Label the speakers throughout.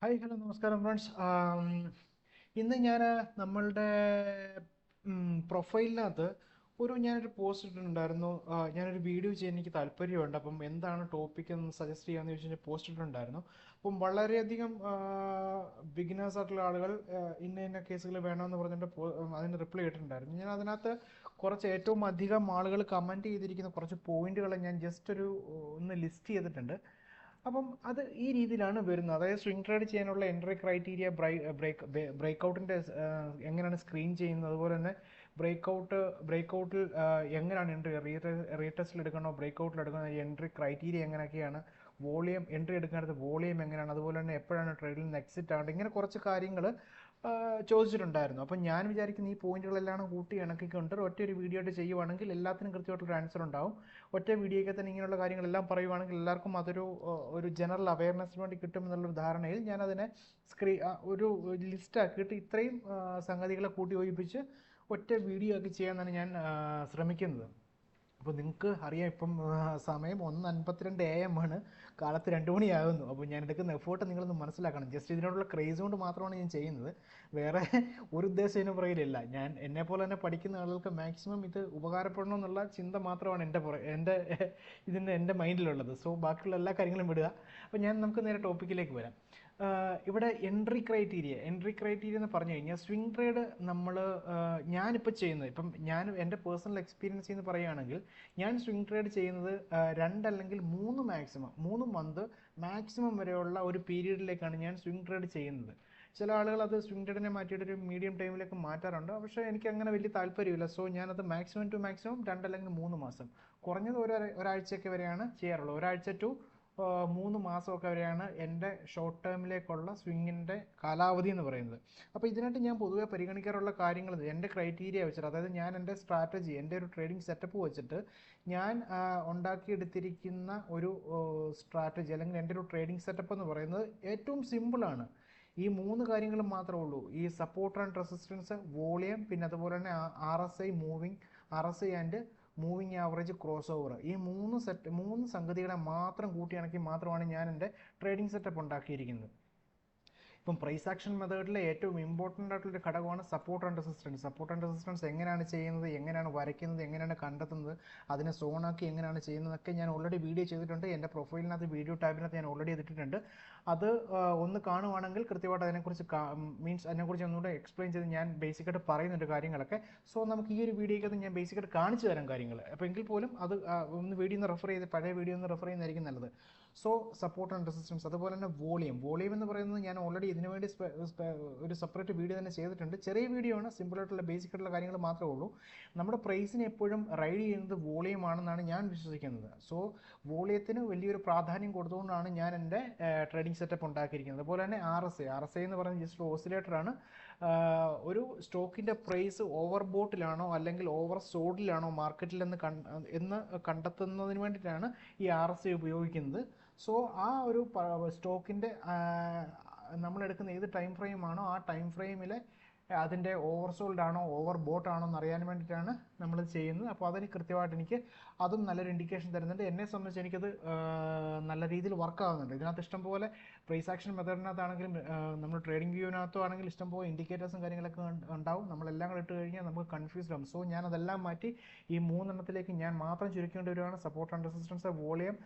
Speaker 1: Hi hello നമസ്കാരം friends. ഇന്ന് ഞാൻ നമ്മളുടെ പ്രൊഫൈലിനകത്ത് ഞാനൊരു പോസ്റ്റ് ഇട്ടിട്ടുണ്ടായിരുന്നു. ഞാനൊരു വീഡിയോ ചെയ്യാൻ എനിക്ക് താല്പര്യമുണ്ട്. അപ്പം എന്താണ് ടോപ്പിക് എന്ന് സജസ്റ്റ് ചെയ്യാമെന്ന് ചോദിച്ചാൽ പോസ്റ്റ് ഇട്ടിട്ടുണ്ടായിരുന്നു. അപ്പം വളരെയധികം ബിഗിനേഴ്സ് ആയിട്ടുള്ള ആളുകൾ ഇന്ന ഇന്ന കേസുകൾ വേണമെന്ന് പറഞ്ഞിട്ട് അതിന് റിപ്ലൈ ഇട്ടിട്ടുണ്ടായിരുന്നു. ഞാൻ അതിനകത്ത് കുറച്ച് ഏറ്റവും അധികം ആളുകൾ കമൻറ്റ് ചെയ്തിരിക്കുന്ന കുറച്ച് പോയിന്റുകൾ ഞാൻ ജസ്റ്റ് ഒന്ന് ലിസ്റ്റ് ചെയ്തിട്ടുണ്ട്. അപ്പം അത് ഈ രീതിയിലാണ് വരുന്നത്. അതായത് സ്വിംഗ് ട്രേഡ് ചെയ്യാനുള്ള എൻട്രി ക്രൈറ്റീരിയ, ബ്രേക്ക് ഔട്ടിൻ്റെ എങ്ങനെയാണ് സ്ക്രീൻ ചെയ്യുന്നത്, അതുപോലെ തന്നെ ബ്രേക്ക് ഔട്ടിൽ എങ്ങനെയാണ് എൻട്രി, റീടെസ്റ്റിൽ എടുക്കണോ ബ്രേക്ക് ഔട്ടിൽ എടുക്കണോ, എൻട്രി ക്രൈറ്റീരിയ എങ്ങനെയൊക്കെയാണ്, വോളിയം എൻട്രി എടുക്കുന്നത്, വോളിയം എങ്ങനെയാണ്, അതുപോലെ തന്നെ എപ്പോഴാണ് ട്രേഡിൽ നിന്ന് എക്സിറ്റ് ആവേണ്ടത്, ഇങ്ങനെ കുറച്ച് കാര്യങ്ങൾ ചോദിച്ചിട്ടുണ്ടായിരുന്നു. അപ്പം ഞാൻ വിചാരിക്കുന്ന ഈ പോയിന്റുകളെല്ലാം കൂട്ടി ഇണക്കിക്കൊണ്ട് ഒറ്റ ഒരു വീഡിയോ ആയിട്ട് ചെയ്യുവാണെങ്കിൽ എല്ലാത്തിനും കൃത്യമായിട്ടൊരു ആൻസർ ഉണ്ടാവും. ഒറ്റ വീഡിയോയ്ക്ക് തന്നെ ഇങ്ങനെയുള്ള കാര്യങ്ങളെല്ലാം പറയുവാണെങ്കിൽ എല്ലാവർക്കും ഒരു ജനറൽ അവയർനെസ്സിന് വേണ്ടി കിട്ടുമെന്നുള്ളൊരു ധാരണയിൽ ഞാനതിനെ ഒരു ലിസ്റ്റ് ആക്കിയിട്ട് ഇത്രയും സംഗതികളെ കൂട്ടി യോജിപ്പിച്ച് ഒറ്റ വീഡിയോ ആക്കി ചെയ്യാനാണ് ഞാൻ ശ്രമിക്കുന്നത്. അപ്പോൾ നിങ്ങൾക്ക് അറിയാം, ഇപ്പം സമയം 1:52 AM ആണ്, കാലത്ത് 2 മണിയാകുന്നു. അപ്പോൾ ഞാൻ എടുക്കുന്ന എഫേർട്ട് നിങ്ങളൊന്ന് മനസ്സിലാക്കണം. ജസ്റ്റ് ഇതിനോടുള്ള ക്രേസ് കൊണ്ട് മാത്രമാണ് ഞാൻ ചെയ്യുന്നത്. വേറെ ഒരു ഉദ്ദേശം ഇതിന് പുറകിലില്ല. ഞാൻ എന്നെപ്പോലെ തന്നെ പഠിക്കുന്ന ആളുകൾക്ക് മാക്സിമം ഇത് ഉപകാരപ്പെടണം എന്നുള്ള ചിന്ത മാത്രമാണ് എൻ്റെ മൈൻഡിലുള്ളത്. സോ ബാക്കിയുള്ള എല്ലാ കാര്യങ്ങളും വിടുക. അപ്പോൾ നമുക്ക് നേരെ ടോപ്പിക്കിലേക്ക് വരാം. ഇവിടെ എൻട്രി ക്രൈറ്റീരിയ എന്ന് പറഞ്ഞു കഴിഞ്ഞാൽ സ്വിംഗ് ട്രേഡ് ഞാനിപ്പോൾ ചെയ്യുന്നത്, ഇപ്പം ഞാൻ എൻ്റെ പേഴ്സണൽ എക്സ്പീരിയൻസിൽ നിന്ന് പറയുകയാണെങ്കിൽ ഞാൻ സ്വിംഗ് ട്രേഡ് ചെയ്യുന്നത് 2 അല്ലെങ്കിൽ 3 മന്ത് മാക്സിമം വരെയുള്ള ഒരു പീരീഡിലേക്കാണ് ഞാൻ സ്വിംഗ് ട്രേഡ് ചെയ്യുന്നത്. ചില ആളുകൾ അത് സ്വിംഗ് ട്രേഡിനെ മാറ്റിയിട്ട് ഒരു മീഡിയം ടൈമിലേക്ക് മാറ്റാറുണ്ട്. പക്ഷേ എനിക്ക് അങ്ങനെ വലിയ താല്പര്യമില്ല. സോ ഞാനത് മാക്സിമം ടു മാക്സിമം 2 അല്ലെങ്കിൽ 3 മാസം, കുറഞ്ഞത് ഒരാഴ്ചയൊക്കെ വരെയാണ് ചെയ്യാറുള്ളത്. ഒരാഴ്ച ടു 3 മാസമൊക്കെ വരെയാണ് എൻ്റെ ഷോർട്ട് ടേമിലേക്കുള്ള സ്വിങ്ങിൻ്റെ കാലാവധി എന്ന് പറയുന്നത്. അപ്പോൾ ഇതിനായിട്ട് ഞാൻ പൊതുവെ പരിഗണിക്കാറുള്ള കാര്യങ്ങൾ എൻ്റെ ക്രൈറ്റീരിയ വെച്ചിട്ട്, അതായത് ഞാൻ എൻ്റെ സ്ട്രാറ്റജി, എൻ്റെ ഒരു ട്രേഡിംഗ് സെറ്റപ്പ് വെച്ചിട്ട് ഞാൻ ഉണ്ടാക്കിയെടുത്തിരിക്കുന്ന ഒരു സ്ട്രാറ്റജി അല്ലെങ്കിൽ എൻ്റെ ഒരു ട്രേഡിംഗ് സെറ്റപ്പ് എന്ന് പറയുന്നത് ഏറ്റവും സിമ്പിളാണ്. ഈ 3 കാര്യങ്ങളും മാത്രമേ ഉള്ളൂ. ഈ സപ്പോർട്ട് ആൻഡ് റെസിസ്റ്റൻസ്, വോളിയം, പിന്നെ അതുപോലെ തന്നെ R S I and moving average, crossover, ഈ 3 സംഗതികളെ മാത്രം കൂട്ടിയിണക്കി മാത്രമാണ് ഞാൻ എൻ്റെ ട്രേഡിംഗ് സെറ്റപ്പ് ഉണ്ടാക്കിയിരിക്കുന്നത്. ഇപ്പം പ്രൈസ് ആക്ഷൻ മെത്തേഡിലെ ഏറ്റവും ഇമ്പോർട്ടൻ്റ് ആയിട്ടുള്ളൊരു ഘടകമാണ് സപ്പോർട്ട് ആൻഡ് റെസിസ്റ്റൻസ് എങ്ങനെയാണ് ചെയ്യുന്നത്, എങ്ങനെയാണ് വരയ്ക്കുന്നത്, എങ്ങനെയാണ് കണ്ടെത്തുന്നത്, അതിനെ സോണാക്കി എങ്ങനെയാണ് ചെയ്യുന്നതൊക്കെ ഞാൻ ഓൾറെഡി വീഡിയോ ചെയ്തിട്ടുണ്ട്. എൻ്റെ പ്രൊഫൈലിനകത്ത് വീഡിയോ ടാബിനകത്ത് ഞാൻ ഓൾറെഡി ഇട്ടിട്ടുണ്ട്. അത് ഒന്ന് കാണുവാണെങ്കിൽ കൃത്യമായിട്ട് അതിനെക്കുറിച്ച് ഒന്നുകൂടെ എക്സ്പ്ലെയിൻ ചെയ്ത് ഞാൻ ബേസിക്കായിട്ട് പറയുന്നുണ്ട് കാര്യങ്ങളൊക്കെ. സോ നമുക്ക് ഈ ഒരു വീഡിയോയ്ക്കകത്ത് ഞാൻ ബേസിക്കായിട്ട് കാണിച്ചു തരാം കാര്യങ്ങൾ. അപ്പോൾ എങ്കിൽ പോലും അത് ഒന്ന് വീഡിയോ ഒന്ന് റെഫർ ചെയ്ത്, പഴയ വീഡിയോ ഒന്ന് റെഫർ ചെയ്യുന്നതായിരിക്കും നല്ലത്. സോ സപ്പോർട്ട് ആൻഡ് റെസിസ്റ്റൻസ്, അതുപോലെ തന്നെ വോളിയം എന്ന് പറയുന്നത് ഞാൻ ഓൾറെഡി ഇതിനു വേണ്ടി ഒരു സെപ്പറേറ്റ് വീഡിയോ തന്നെ ചെയ്തിട്ടുണ്ട്. ചെറിയ വീഡിയോ ആണ്, സിമ്പിളായിട്ടുള്ള ബേസിക് ആയിട്ടുള്ള കാര്യങ്ങൾ മാത്രമേ ഉള്ളൂ. നമ്മുടെ പ്രൈസിനെ എപ്പോഴും റൈഡ് ചെയ്യുന്നത് വോളിയം ആണെന്നാണ് ഞാൻ വിശ്വസിക്കുന്നത്. സോ വോളിയത്തിന് വലിയൊരു പ്രാധാന്യം കൊടുത്തുകൊണ്ടാണ് ഞാൻ എൻ്റെ ട്രേഡിംഗ് സെറ്റപ്പ് ഉണ്ടാക്കിയിരിക്കുന്നത്. അതുപോലെ തന്നെ ആർ എസ് ഐ എന്ന് പറയുന്നത് ജസ്റ്റ് ഓസിലേറ്റർ ആണ്. ഒരു സ്റ്റോക്കിൻ്റെ പ്രൈസ് ഓവർ ബോട്ടിലാണോ അല്ലെങ്കിൽ ഓവർ സോൾഡിലാണോ മാർക്കറ്റിൽ എന്ന് കണ്ടെത്തുന്നതിന് വേണ്ടിയിട്ടാണ് ഈ ആർ എസ് ഐ ഉപയോഗിക്കുന്നത്. സോ ആ ഒരു സ്റ്റോക്കിൻ്റെ നമ്മളെടുക്കുന്ന ഏത് ടൈം ഫ്രെയിമാണോ ആ ടൈം ഫ്രെയിമിലെ അതിൻ്റെ ഓവർ സോൾഡ് ആണോ ഓവർ ബോട്ട് ആണോ എന്ന് അറിയാൻ വേണ്ടിയിട്ടാണ് നമ്മളിത് ചെയ്യുന്നത്. അപ്പോൾ അതിന് കൃത്യമായിട്ട് എനിക്ക് അതും നല്ലൊരു ഇൻഡിക്കേഷൻ തരുന്നുണ്ട്. എന്നെ സംബന്ധിച്ച് എനിക്കത് നല്ല രീതിയിൽ വർക്ക് ആകുന്നുണ്ട്. ഇതിനകത്ത് ഇഷ്ടംപോലെ പ്രൈസ് ആക്ഷൻ മെത്തേഡിനകത്താണെങ്കിലും നമ്മൾ ട്രേഡിംഗ് വ്യൂവിനകത്തും ആണെങ്കിൽ ഇഷ്ടംപോലെ ഇൻഡിക്കേറ്റേഴ്സും കാര്യങ്ങളൊക്കെ ഉണ്ടാവും. നമ്മളെല്ലാം കൂടെ ഇട്ട് കഴിഞ്ഞാൽ നമുക്ക് കൺഫ്യൂസ്ഡ് ആവും. സോ ഞാനതെല്ലാം മാറ്റി ഈ 3 ഞാൻ മാത്രം ചുരുക്കേണ്ടി വരുവാണ്. Support and resistance, volume,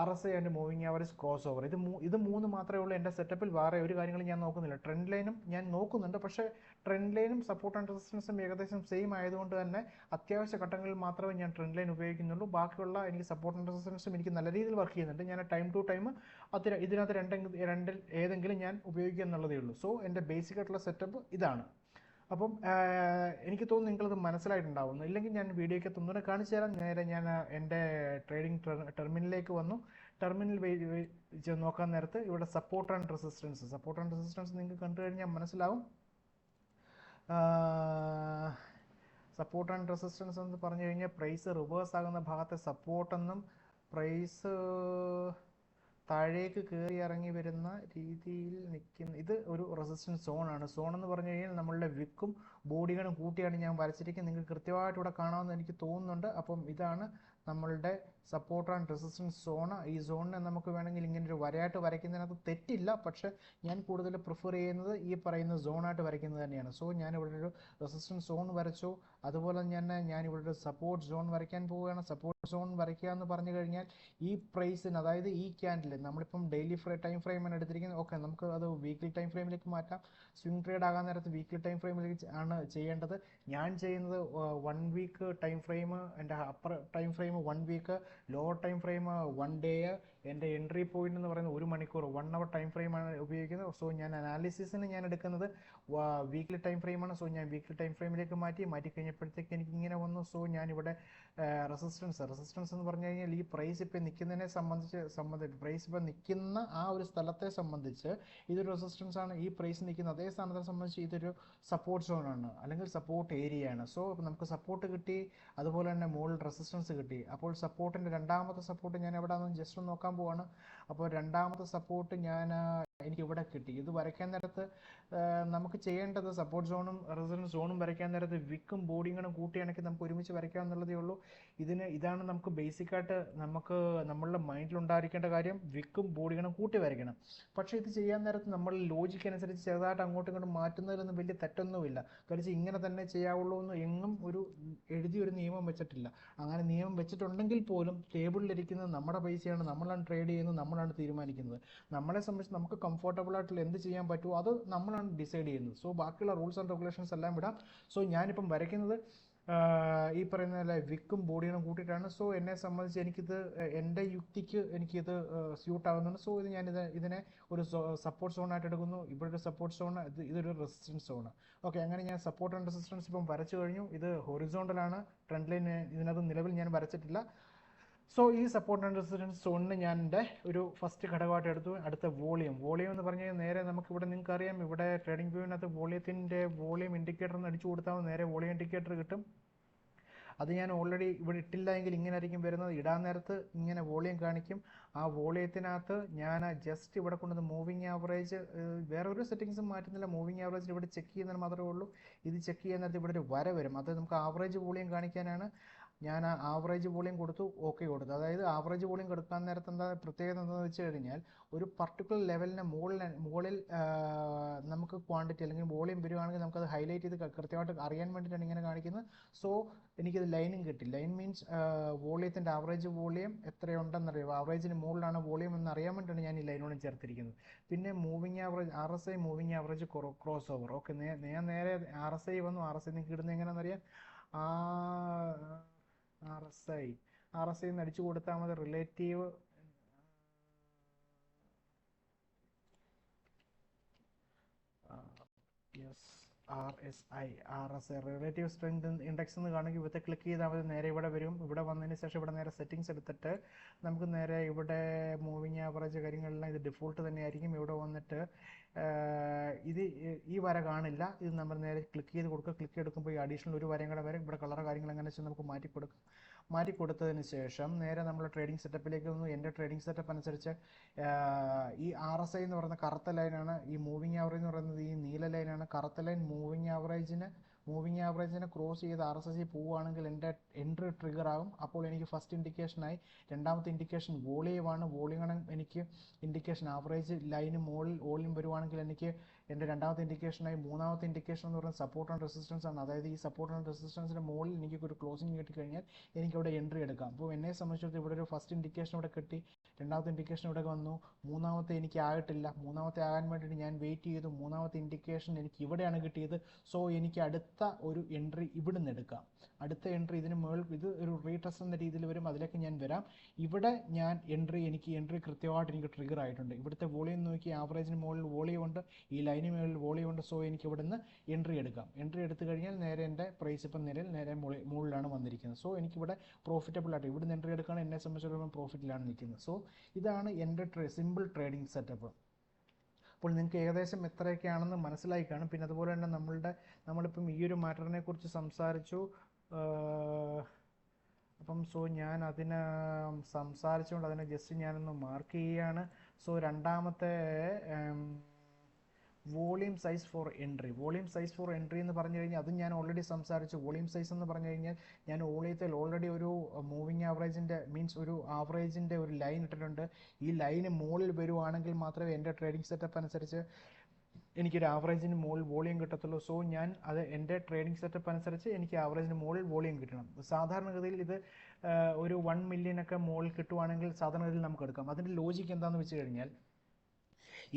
Speaker 1: R S I and moving average, crossover. ഇത് 3 മാത്രമേ ഉള്ളൂ എൻ്റെ സെറ്റപ്പിൽ. വേറെ ഒരു കാര്യങ്ങളും ഞാൻ നോക്കുന്നില്ല. ട്രെൻഡ് ലൈനും ഞാൻ നോക്കുന്നുണ്ട്, പക്ഷേ ട്രെൻഡ് ലൈനും സപ്പോർട്ട് ആൻഡ് റെസിസ്റ്റൻസും ഏകദേശം സെയിം ആയതുകൊണ്ട് തന്നെ അത്യാവശ്യ ഘട്ടങ്ങളിൽ മാത്രമേ ഞാൻ ട്രെൻഡ് ലൈൻ ഉപയോഗിക്കുന്നുള്ളൂ. ബാക്കിയുള്ള എനിക്ക് സപ്പോർട്ട് ആൻഡ് റെസിസ്റ്റൻസും എനിക്ക് നല്ല രീതിയിൽ വർക്ക് ചെയ്യുന്നുണ്ട്. ഞാൻ ടൈം ടു ടൈം ഇതിനകത്ത് രണ്ടിൽ ഏതെങ്കിലും ഞാൻ ഉപയോഗിക്കുക എന്നുള്ളതേ ഉള്ളൂ. സോ എൻ്റെ ബേസിക് ആയിട്ടുള്ള സെറ്റപ്പ് ഇതാണ്. അപ്പം എനിക്ക് തോന്നുന്നു നിങ്ങളത് മനസ്സിലായിട്ടുണ്ടാവുന്നു. ഇല്ലെങ്കിൽ ഞാൻ വീഡിയോയ്ക്ക് ഒന്നുകൂടെ കാണിച്ചു തരാം. നേരെ ഞാൻ എൻ്റെ ട്രേഡിംഗ് ടെർമിനലിലേക്ക് വന്നു. ടെർമിനൽ നോക്കാൻ നേരത്ത് ഇവിടെ സപ്പോർട്ട് ആൻഡ് റെസിസ്റ്റൻസ് നിങ്ങൾക്ക് കണ്ടു കഴിഞ്ഞാൽ മനസ്സിലാവും. സപ്പോർട്ട് ആൻഡ് റെസിസ്റ്റൻസ് എന്ന് പറഞ്ഞു കഴിഞ്ഞാൽ പ്രൈസ് റിവേഴ്സ് ആകുന്ന ഭാഗത്തെ സപ്പോർട്ടെന്നും പ്രൈസ് താഴേക്ക് കയറി ഇറങ്ങി വരുന്ന രീതിയിൽ നിൽക്കുന്ന ഇത് ഒരു റെസിസ്റ്റൻസ് സോണാണ്. സോൺ എന്ന് പറഞ്ഞു കഴിഞ്ഞാൽ നമ്മളുടെ വിക്കും ബോഡികളും കൂട്ടിയാണ് ഞാൻ വരച്ചിരിക്കുന്നത്. നിങ്ങൾക്ക് കൃത്യമായിട്ട് ഇവിടെ കാണാമെന്ന് എനിക്ക് തോന്നുന്നുണ്ട്. അപ്പം ഇതാണ് നമ്മളുടെ സപ്പോർട്ട് ആൻഡ് റെസിസ്റ്റൻസ് സോണ്. ഈ സോണിനെ നമുക്ക് വേണമെങ്കിൽ ഇങ്ങനെ ഒരു വരയായിട്ട് വരയ്ക്കുന്നതിനകത്ത് തെറ്റില്ല, പക്ഷെ ഞാൻ കൂടുതൽ പ്രിഫർ ചെയ്യുന്നത് ഈ പറയുന്ന സോണായിട്ട് വരയ്ക്കുന്നത് തന്നെയാണ്. സോ ഞാൻ ഇവിടെ ഒരു റെസിസ്റ്റൻസ് സോൺ വരച്ചു, അതുപോലെ തന്നെ ഞാൻ ഇവിടെ ഒരു സപ്പോർട്ട് സോൺ വരയ്ക്കാൻ പോവുകയാണ്. സപ്പോർട്ട് സോൺ വരയ്ക്കുക എന്ന് പറഞ്ഞു കഴിഞ്ഞാൽ ഈ പ്രൈസിന്, അതായത് ഈ ക്യാൻഡിൽ നമ്മളിപ്പം ഡെയിലി ടൈം ഫ്രെയിമാണ് എടുത്തിരിക്കുന്നത്. ഓക്കെ, നമുക്ക് അത് വീക്ക്ലി ടൈം ഫ്രെയിമിലേക്ക് മാറ്റാം. സ്വിംഗ് ട്രേഡ് ആകാൻ നേരത്ത് വീക്ക്ലി ടൈം ഫ്രെയിമിലേക്ക് ആണ് ചെയ്യേണ്ടത്. ഞാൻ ചെയ്യുന്നത് 1 വീക്ക് ടൈം ഫ്രെയിം, എൻ്റെ upper time frame 1 week, lower time frame 1 day, എൻ്റെ എൻട്രി പോയിന്റ് എന്ന് പറയുന്നത് 1 മണിക്കൂർ 1 അവർ ടൈം ഫ്രെയിമാണ് ഉപയോഗിക്കുന്നത്. സോ ഞാൻ അനാലിസിസിന് ഞാൻ എടുക്കുന്നത് വീക്ക്ലി ടൈം ഫ്രെയിമാണ്. സോ ഞാൻ വീക്ക്ലി ടൈം ഫ്രെയിമിലേക്ക് മാറ്റി കഴിഞ്ഞപ്പോഴത്തേക്ക് എനിക്ക് ഇങ്ങനെ വന്നു. സോ ഞാനിവിടെ റെസിസ്റ്റൻസ് എന്ന് പറഞ്ഞു കഴിഞ്ഞാൽ ഈ പ്രൈസ് ഇപ്പോൾ നിൽക്കുന്നതിനെ സംബന്ധിച്ച് പ്രൈസ് ഇപ്പോൾ നിൽക്കുന്ന ആ ഒരു സ്ഥലത്തെ സംബന്ധിച്ച് ഇതൊരു റെസിസ്റ്റൻസ് ആണ്. ഈ പ്രൈസ് നിൽക്കുന്ന അതേ സ്ഥാനത്തെ സംബന്ധിച്ച് ഇതൊരു സപ്പോർട്ട് സോണാണ്, അല്ലെങ്കിൽ സപ്പോർട്ട് ഏരിയയാണ്. സോ നമുക്ക് സപ്പോർട്ട് കിട്ടി, അതുപോലെ തന്നെ മുകളിൽ റെസിസ്റ്റൻസ് കിട്ടി. അപ്പോൾ സപ്പോർട്ടിൻ്റെ രണ്ടാമത്തെ സപ്പോർട്ട് ഞാൻ എവിടെ നിന്ന് ജസ്റ്റ് ഒന്ന് നോക്കാൻ പോവാണ്. അപ്പോൾ രണ്ടാമത്തെ സപ്പോർട്ട് എനിക്ക് ഇവിടെ കിട്ടി. ഇത് വരയ്ക്കാൻ നേരത്ത് നമുക്ക് ചെയ്യേണ്ടത് സപ്പോർട്ട് സോണും റെസിസ്റ്റൻസ് സോണും വരയ്ക്കാൻ നേരത്ത് വിക്കും ബോഡിങ്ങും കൂട്ടിയാണെങ്കിൽ നമുക്ക് ഒരുമിച്ച് വരയ്ക്കാം എന്നുള്ളതേ ഉള്ളൂ. ഇതാണ് നമുക്ക് ബേസിക്കായിട്ട് നമുക്ക് നമ്മളുടെ മൈൻഡിൽ ഉണ്ടായിരിക്കേണ്ട കാര്യം. വിക്കും ബോഡിങ്ങും കൂട്ടി വരയ്ക്കണം. പക്ഷേ ഇത് ചെയ്യാൻ നേരത്ത് നമ്മൾ ലോജിക്ക് അനുസരിച്ച് ചെറുതായിട്ട് അങ്ങോട്ടും ഇങ്ങോട്ടും മാറ്റുന്നതിലൊന്നും വലിയ തെറ്റൊന്നുമില്ല. കാര്യം ഇങ്ങനെ തന്നെ ചെയ്യാവുള്ളൂ എന്ന് എങ്ങും എഴുതിയൊരു നിയമം വെച്ചിട്ടില്ല. അങ്ങനെ നിയമം വെച്ചിട്ടുണ്ടെങ്കിൽ പോലും ടേബിളിലിരിക്കുന്നത് നമ്മുടെ പൈസയാണ്, നമ്മളാണ് ട്രേഡ് ചെയ്യുന്നത്, നമ്മളാണ് തീരുമാനിക്കുന്നത്. നമ്മളെ സംബന്ധിച്ച് നമുക്ക് കംഫർട്ടബിൾ ആയിട്ടുള്ള എന്ത് ചെയ്യാൻ പറ്റുമോ അത് നമ്മളാണ് ഡിസൈഡ് ചെയ്യുന്നത്. സോ ബാക്കിയുള്ള റൂൾസ് ആൻഡ് റെഗുലേഷൻസ് എല്ലാം വിടാം. സോ ഞാനിപ്പം വരയ്ക്കുന്നത് ഈ പറയുന്ന പോലെ വിക്കും ബോഡിയും കൂട്ടിയിട്ടാണ്. സോ എന്നെ സംബന്ധിച്ച് എൻ്റെ യുക്തിക്ക് എനിക്കിത് സ്യൂട്ട് ആകുന്നുണ്ട്. സോ ഇതിനെ ഒരു സപ്പോർട്ട് സോണായിട്ട് എടുക്കുന്നു. ഇവിടെ ഒരു സപ്പോർട്ട് സോൺ, ഇതൊരു റെസിസ്റ്റൻസ് സോൺ. ഓക്കെ, അങ്ങനെ ഞാൻ സപ്പോർട്ട് ആൻഡ് റെസിസ്റ്റൻസ് ഇപ്പം വരച്ചു കഴിഞ്ഞു. ഇത് ഹൊറിസോണ്ടലാണ്, ട്രെൻഡ് ലൈൻ ഇതിനകത്ത് നിലവിൽ ഞാൻ വരച്ചിട്ടില്ല. സോ ഈ സപ്പോർട്ട് ആൻഡ് റെസിസ്റ്റൻസ് സോണിന് ഞാൻ എൻ്റെ ഒരു ഫസ്റ്റ് ഘടകമായിട്ട് എടുത്തു. അടുത്ത വോളിയം എന്ന് പറഞ്ഞു കഴിഞ്ഞാൽ നേരെ നമുക്കിവിടെ നിങ്ങൾക്കറിയാം, ഇവിടെ ട്രേഡിംഗ് വ്യൂവിനകത്ത് വോളിയം ഇൻഡിക്കേറ്റർ എന്ന് അടിച്ചു കൊടുത്താൽ നേരെ വോളിയം ഇൻഡിക്കേറ്റർ കിട്ടും. അത് ഞാൻ ഓൾറെഡി ഇവിടെ ഇട്ടില്ല എങ്കിൽ ഇങ്ങനെ ആയിരിക്കും വരുന്നത്. ഇടാൻ നേരത്ത് ഇങ്ങനെ വോളിയം കാണിക്കും. ആ വോളിയത്തിനകത്ത് ഞാൻ ജസ്റ്റ് ഇവിടെ കൊണ്ടുവന്ന് മൂവിങ് ആവറേജ്, വേറെ ഒരു സെറ്റിങ്സും മാറ്റുന്നില്ല. മൂവിങ് ആവറേജിൽ ഇവിടെ ചെക്ക് ചെയ്യുന്നതിന് മാത്രമേ ഉള്ളൂ. ഇത് ചെക്ക് ചെയ്യാൻ നേരത്ത് ഇവിടെ ഒരു വര വരും. അത് നമുക്ക് ആവറേജ് വോളിയം കാണിക്കാനാണ്. ഞാൻ ആ ആവറേജ് വോളിയം കൊടുത്തു, ഓക്കെ കൊടുത്തു. അതായത് ആവറേജ് വോളിയം കൊടുക്കാൻ നേരത്ത് പ്രത്യേകത എന്താണെന്ന് വെച്ച് കഴിഞ്ഞാൽ ഒരു പർട്ടിക്കുലർ ലെവലിന് മുകളിൽ നമുക്ക് ക്വാണ്ടിറ്റി അല്ലെങ്കിൽ വോളിയം വരുവാണെങ്കിൽ നമുക്കത് ഹൈലൈറ്റ് ചെയ്ത് കൃത്യമായിട്ട് അറിയാൻ വേണ്ടിയിട്ടാണ് ഇങ്ങനെ കാണിക്കുന്നത്. സോ എനിക്കത് ലൈനും കിട്ടി. ലൈൻ മീൻസ് വോളിയത്തിൻ്റെ ആവറേജ് വോളിയം എത്രയുണ്ടെന്നറിയാം. ആവറേജിന് മുകളിലാണ് വോളിയം എന്ന് അറിയാൻ വേണ്ടിയിട്ടാണ് ഞാൻ ഈ ലൈനോട് ചേർത്തിരിക്കുന്നത്. പിന്നെ moving average, RSI moving average cross over. Okay, ഞാൻ നേരെ RSI വന്നു. RSI നിങ്ങൾക്ക് ഇടുന്നത് എങ്ങനെയാണെന്നറിയാം. RSI എന്ന് അടിച്ചു കൊടുത്താൽ മതി. Relative RSI relative strength index എന്ന് കാണിക്കും. ഇവിടെ ക്ലിക്ക് ചെയ്താൽ മതി, നേരെ ഇവിടെ വരും. ഇവിടെ വന്നതിന് ശേഷം ഇവിടെ നേരെ സെറ്റിങ്സ് എടുത്തിട്ട് നമുക്ക് നേരെ ഇവിടെ മൂവിങ് ആവറേജ് കാര്യങ്ങളെല്ലാം ഇത് ഡിഫോൾട്ട് തന്നെയായിരിക്കും. ഇവിടെ വന്നിട്ട് ഈ വര കാണില്ല. ഇത് നമ്മൾ നേരെ ക്ലിക്ക് ചെയ്ത് കൊടുക്കുക. ക്ലിക്ക് എടുക്കുമ്പോൾ ഈ അഡീഷണൽ ഒരു വരയും കൂടെ വരും. ഇവിടെ കളർ കാര്യങ്ങൾ എങ്ങനെ വെച്ചാൽ നമുക്ക് മാറ്റി കൊടുത്തതിന് ശേഷം നേരെ നമ്മൾ ട്രേഡിംഗ് സെറ്റപ്പിലേക്ക് വന്നു. എൻ്റെ ട്രേഡിംഗ് സെറ്റപ്പ് അനുസരിച്ച് ഈ RSI എന്ന് പറയുന്ന കറുത്ത ലൈനാണ്, ഈ മൂവിങ് ആവറേജ് എന്ന് പറയുന്നത് ഈ നീല ലൈനാണ്. കറുത്ത ലൈൻ മൂവിങ് ആവറേജിനെ ക്രോസ് ചെയ്ത് RSI പോവുകയാണെങ്കിൽ എൻ്റെ എൻട്രി ട്രിഗർ ആകും. അപ്പോൾ എനിക്ക് ഫസ്റ്റ് ഇൻഡിക്കേഷനായി. രണ്ടാമത്തെ ഇൻഡിക്കേഷൻ വോളിയമാണ്. വോളിയമാണ് എനിക്ക് ഇൻഡിക്കേഷൻ. ആവറേജ് ലൈന് വോളിയം വരുവാണെങ്കിൽ എനിക്ക് എൻ്റെ രണ്ടാമത്തെ ഇൻഡിക്കേഷനായി. മൂന്നാമത്തെ ഇൻഡിക്കേഷൻ എന്ന് പറയുന്നത് സപ്പോർട്ട് ആൻഡ് റെസിസ്റ്റൻസ് ആണ്. അതായത് ഈ സപ്പോർട്ട് ആൻഡ് റെസിസ്റ്റൻസിൻ്റെ മുകളിൽ എനിക്ക് ഒരു ക്ലോസിംഗ് കിട്ടിക്കഴിഞ്ഞാൽ എനിക്കിവിടെ എൻട്രി എടുക്കാം. അപ്പോൾ എന്നെ സംബന്ധിച്ചിടത്തോളം ഇവിടെ ഒരു ഫസ്റ്റ് ഇൻഡിക്കേഷൻ ഇവിടെ കിട്ടി, രണ്ടാമത്തെ ഇൻഡിക്കേഷൻ ഇവിടെ വന്നു, മൂന്നാമത്തെ എനിക്ക് ആയിട്ടില്ല. മൂന്നാമത്തെ ആകാൻ വേണ്ടിയിട്ട് ഞാൻ വെയിറ്റ് ചെയ്തു. മൂന്നാമത്തെ ഇൻഡിക്കേഷൻ എനിക്ക് ഇവിടെയാണ് കിട്ടിയത്. സോ എനിക്ക് അടുത്ത ഒരു എൻട്രി ഇവിടുന്ന് എടുക്കാം. അടുത്ത എൻട്രി ഇതിന് മുകളിൽ ഇത് ഒരു റീടെസ്റ്റ് എന്ന രീതിയിൽ വരും. അതിലേക്ക് ഞാൻ വരാം. ഇവിടെ ഞാൻ എനിക്ക് എൻട്രി കൃത്യമായിട്ട് എനിക്ക് ട്രിഗർ ആയിട്ടുണ്ട്. ഇവിടുത്തെ വോളിയം നോക്കി ആവറേജിന് മുകളിൽ വോളിയം ഉണ്ട്, ഈ ലൈനിന് മുകളിൽ വോളിയം ഉണ്ട്. സോ എനിക്ക് ഇവിടുന്ന് എൻട്രി എടുക്കാം. എൻട്രി എടുത്തു കഴിഞ്ഞാൽ നേരെ എൻ്റെ പ്രൈസ് ഇപ്പം നേരെ മുകളിലാണ് വന്നിരിക്കുന്നത്. സോ എനിക്കിവിടെ പ്രോഫിറ്റബിൾ ആയിട്ട് ഇവിടുന്ന് എൻട്രി എടുക്കുകയാണ്. എന്നെ സംബന്ധിച്ചിടത്തോളം പ്രോഫിറ്റിലാണ് നിൽക്കുന്നത്. സോ ഇതാണ് എൻ്റെ സിമ്പിൾ ട്രേഡിംഗ് സെറ്റപ്പ്. അപ്പോൾ നിങ്ങൾക്ക് ഏകദേശം എത്രയൊക്കെയാണെന്ന് മനസ്സിലായി കാണും. പിന്നെ അതുപോലെ തന്നെ നമ്മളിപ്പം ഈ ഒരു മാറ്ററിനെ കുറിച്ച് സംസാരിച്ചു. അപ്പം സോ ഞാൻ സംസാരിച്ചുകൊണ്ട് അതിനെ ജസ്റ്റ് ഞാനൊന്ന് മാർക്ക് ചെയ്യുകയാണ്. സോ രണ്ടാമത്തെ volume volume size four entry. Volume size four entry എന്ന് പറഞ്ഞു കഴിഞ്ഞാൽ അതും ഞാൻ ഓൾറെഡി സംസാരിച്ചു. വോളിയം സൈസ് എന്ന് പറഞ്ഞു കഴിഞ്ഞാൽ ഞാൻ ഓളിയത്തിൽ ഓൾറെഡി ഒരു മൂവിങ് ആവറേജിൻ്റെ മീൻസ് ഒരു ആവറേജിൻ്റെ ഒരു ലൈൻ ഇട്ടിട്ടുണ്ട്. ഈ ലൈന് മുകളിൽ വരുവാണെങ്കിൽ മാത്രമേ എൻ്റെ ട്രേഡിംഗ് സെറ്റപ്പ് അനുസരിച്ച് എനിക്കൊരു ആവറേജിന് മുകളിൽ വോളിയം കിട്ടത്തുള്ളൂ. സോ ഞാൻ അത് എൻ്റെ ട്രേഡിംഗ് സെറ്റപ്പ് അനുസരിച്ച് എനിക്ക് ആവറേജിന് മുകളിൽ വോളിയം കിട്ടണം. സാധാരണഗതിയിൽ ഇത് ഒരു 1 മില്യനൊക്കെ മുകളിൽ കിട്ടുവാണെങ്കിൽ സാധാരണഗതിയിൽ നമുക്ക് എടുക്കാം. അതിൻ്റെ ലോജിക്ക് എന്താണെന്ന് വെച്ച് കഴിഞ്ഞാൽ